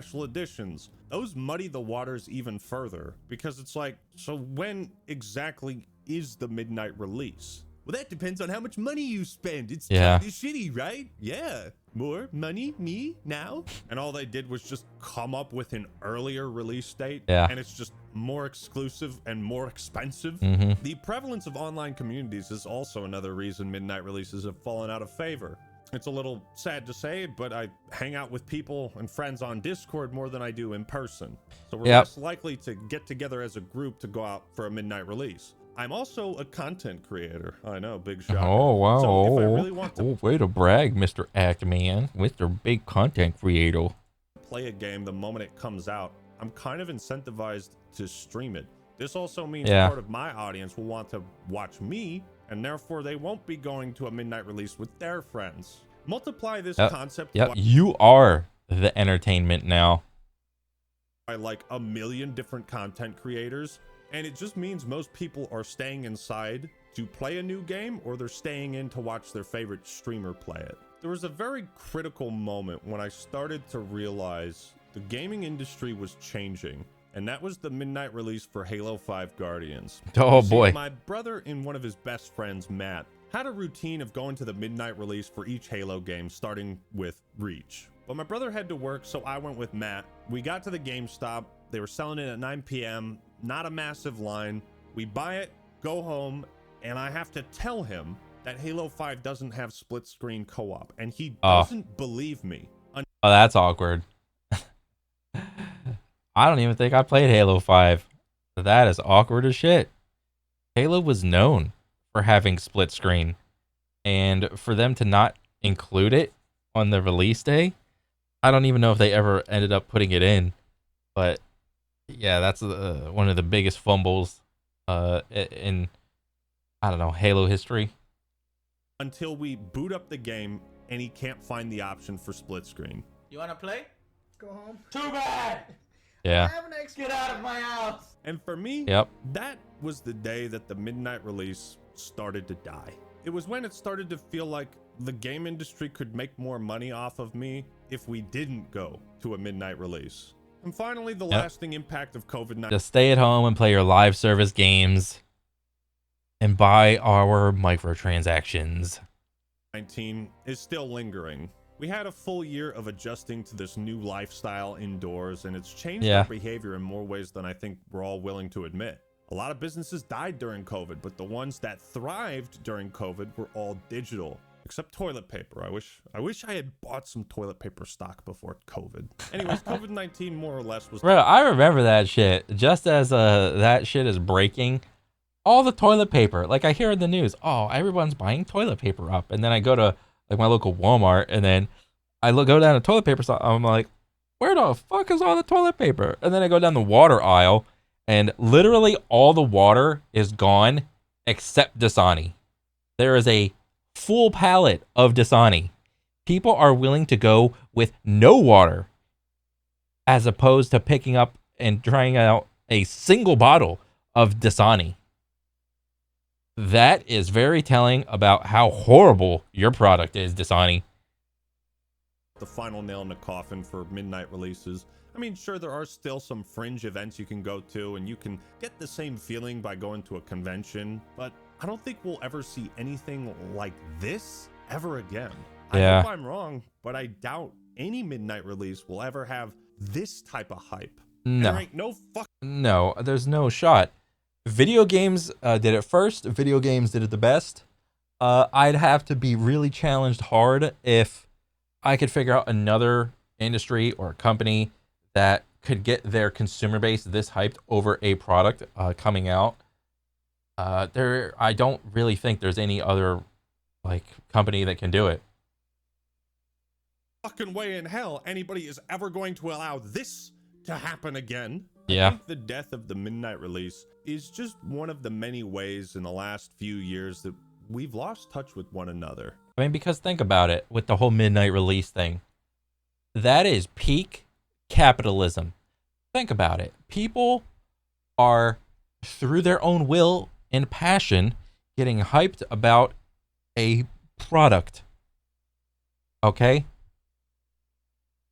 Special editions. Those muddy the waters even further, because it's like, so when exactly is the midnight release? Well, that depends on how much money you spend. It's kind of shitty, right? Yeah. More money, me, now? And all they did was just come up with an earlier release date. And it's just more exclusive and more expensive. The prevalence of online communities is also another reason midnight releases have fallen out of favor. It's a little sad to say, but I hang out with people and friends on Discord more than I do in person. So we're less likely to get together as a group to go out for a midnight release. I'm also a content creator. I know, big shocker. Oh, wow. So if I really want to way to brag, Mr. Actman. Mr. Big Content Creator. Play a game the moment it comes out, I'm kind of incentivized to stream it. This also means part of my audience will want to watch me and therefore they won't be going to a midnight release with their friends. Multiply this Yep. concept Yep. You are the entertainment now. by like a million different content creators, and it just means most people are staying inside to play a new game, or they're staying in to watch their favorite streamer play it. There was a very critical moment when I started to realize the gaming industry was changing, and that was the midnight release for Halo 5 Guardians. Oh, You see, boy. my brother and one of his best friends, Matt, had a routine of going to the midnight release for each Halo game, starting with Reach. But my brother had to work, so I went with Matt. We got to the GameStop. They were selling it at 9 p.m. Not a massive line. We buy it, go home, and I have to tell him that Halo 5 doesn't have split screen co-op, and he doesn't believe me. Oh, that's awkward. I don't even think I played Halo 5. That is awkward as shit. Halo was known for having split screen, and for them to not include it on the release day, I don't even know if they ever ended up putting it in. But yeah, that's one of the biggest fumbles in, I don't know, Halo history. Until we boot up the game and he can't find the option for split screen. You wanna play? Go home. Too bad! Yeah. Get out of my house! And for me, Yep. that was the day that the midnight release started to die. It was when it started to feel like the game industry could make more money off of me if we didn't go to a midnight release. And finally, the lasting impact of COVID-19 Just stay at home and play your live service games and buy our microtransactions. is still lingering. We had a full year of adjusting to this new lifestyle indoors, and it's changed our behavior in more ways than I think we're all willing to admit. A lot of businesses died during COVID, but the ones that thrived during COVID were all digital, except toilet paper. I wish I had bought some toilet paper stock before COVID. Anyways, COVID-19 more or less was... Bro, I remember that shit. Just as that shit is breaking, all the toilet paper, like I hear in the news, oh, everyone's buying toilet paper up. And then I go to like my local Walmart, and then I go down to toilet paper store. I'm like, where the fuck is all the toilet paper? And then I go down the water aisle, and literally all the water is gone except Dasani. There is a full pallet of Dasani. People are willing to go with no water as opposed to picking up and trying out a single bottle of Dasani. That is very telling about how horrible your product is, Dasani. The final nail in the coffin for midnight releases. I mean, sure, there are still some fringe events you can go to, and you can get the same feeling by going to a convention, but I don't think we'll ever see anything like this ever again. Yeah. I hope I'm wrong, but I doubt any midnight release will ever have this type of hype. No. There ain't no No, there's no shot. Video games did it first. Video games did it the best. I'd have to be really challenged hard if I could figure out another industry or company that could get their consumer base this hyped over a product coming out. I don't really think there's any other like company that can do it. fucking way in hell anybody is ever going to allow this to happen again. Yeah. I think the death of the midnight release is just one of the many ways in the last few years that we've lost touch with one another. I mean, because think about it with the whole midnight release thing. That is peak capitalism. Think about it. People are, through their own will and passion, getting hyped about a product. Okay?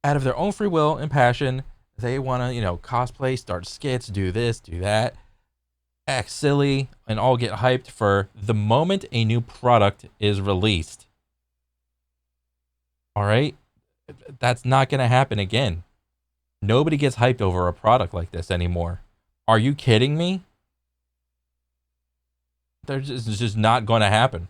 Out of their own free will and passion, they want to, cosplay, start skits, do this, do that, act silly, and all get hyped for the moment a new product is released. All right? That's not going to happen again. Nobody gets hyped over a product like this anymore. Are you kidding me? It's just not going to happen.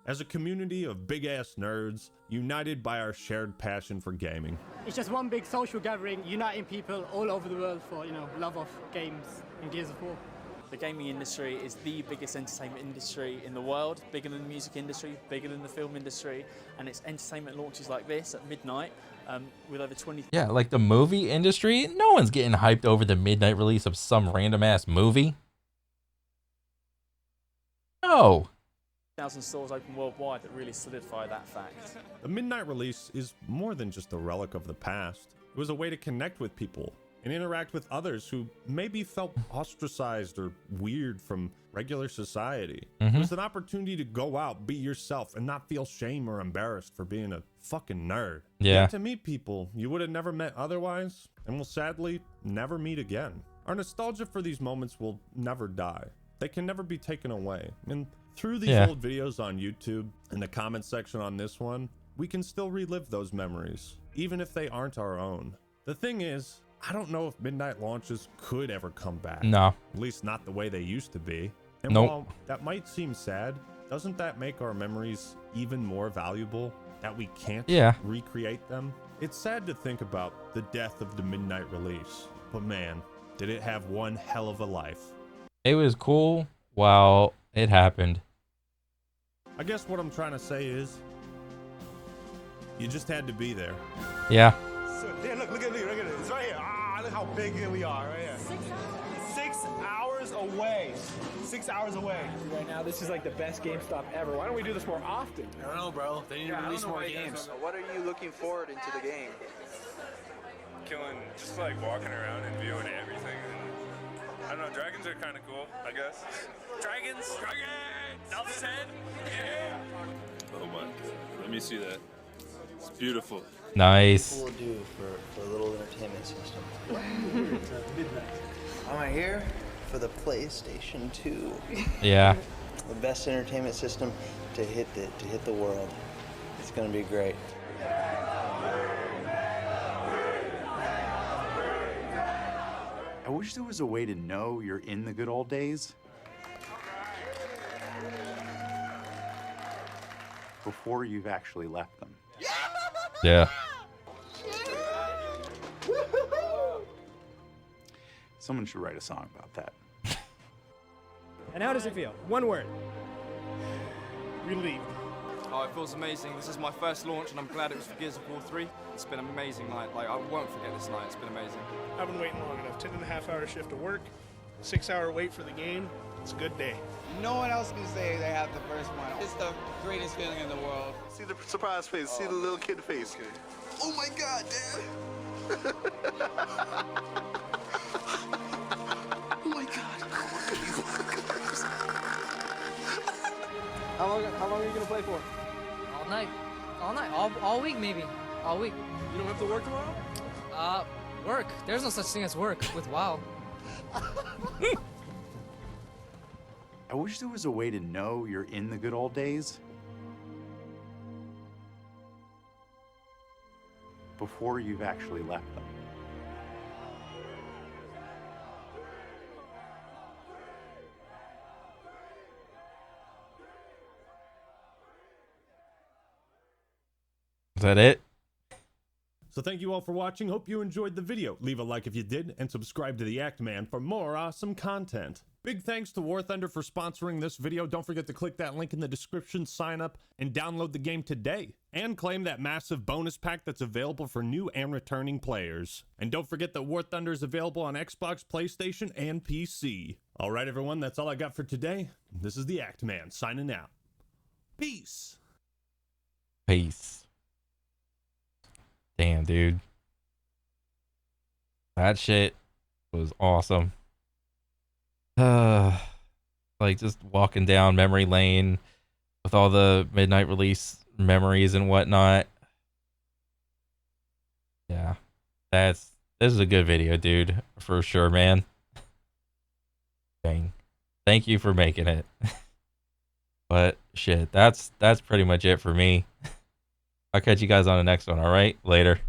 As a community of big-ass nerds, united by our shared passion for gaming. It's just one big social gathering, uniting people all over the world for, love of games and Gears of War. The gaming industry is the biggest entertainment industry in the world, bigger than the music industry, bigger than the film industry, and it's entertainment launches like this at midnight with over 20... Yeah, like the movie industry, no one's getting hyped over the midnight release of some random-ass movie. No. 1,000 stores open worldwide that really solidify that fact. The midnight release is more than just a relic of the past. It was a way to connect with people and interact with others who maybe felt ostracized or weird from regular society. It was an opportunity to go out, be yourself, and not feel shame or embarrassed for being a fucking nerd. Yeah. You got to meet people you would have never met otherwise, and will sadly never meet again. Our nostalgia for these moments will never die. They can never be taken away. And through these old videos on YouTube and the comment section on this one, we can still relive those memories, even if they aren't our own. The thing is, I don't know if midnight launches could ever come back. No. At least not the way they used to be. And Nope. while that might seem sad, doesn't that make our memories even more valuable that we can't recreate them? It's sad to think about the death of the midnight release, but man, did it have one hell of a life. It was cool while it happened. I guess what I'm trying to say is, you just had to be there. Yeah. So, yeah, look at it. It's right here. Ah, look how big we are right here. 6 hours away. 6 hours away. Right now, this is like the best GameStop ever. Why don't we do this more often? I don't know, bro. They need to release more games. What are you looking forward into the game? Killing, just like walking around and viewing everything. And, I don't know, dragons are kind of cool, I guess. Dragons! Dragons! Out 10? Yeah! Oh my god. Let me see that. It's beautiful. Nice. What we'll do for a little entertainment system. I'm here for the PlayStation 2. Yeah. The best entertainment system to hit the world. It's gonna be great. I wish there was a way to know you're in the good old days before you've actually left them. Yeah. Someone should write a song about that. And how does it feel? One word. Relieved. Oh, it feels amazing. This is my first launch, and I'm glad it was for Gears of War 3. It's been an amazing night. Like, I won't forget this night. It's been amazing. I've been waiting long enough. 10.5-hour shift to work, 6-hour wait for the game. It's a good day. No one else can say they have the first one. It's the greatest feeling in the world. See the surprise face. See the little kid face. Oh my God, Dad! Oh my God! How long are you gonna play for? All night. All week maybe. All week. You don't have to work tomorrow? Work. There's no such thing as work with WoW. I wish there was a way to know you're in the good old days before you've actually left them. Is that it? So thank you all for watching. Hope you enjoyed the video. Leave a like if you did, and subscribe to the Act Man for more awesome content. Big thanks to War Thunder for sponsoring this video. Don't forget to click that link in the description, sign up, and download the game today. And claim that massive bonus pack that's available for new and returning players. And don't forget that War Thunder is available on Xbox, PlayStation, and PC. Alright everyone, that's all I got for today. This is the Act Man, signing out. Peace! Peace. Damn, dude. That shit was awesome. Like just walking down memory lane with all the midnight release memories and whatnot. Yeah. This is a good video, dude, for sure, man. Dang. Thank you for making it. But shit, that's pretty much it for me. I'll catch you guys on the next one, all right? Later.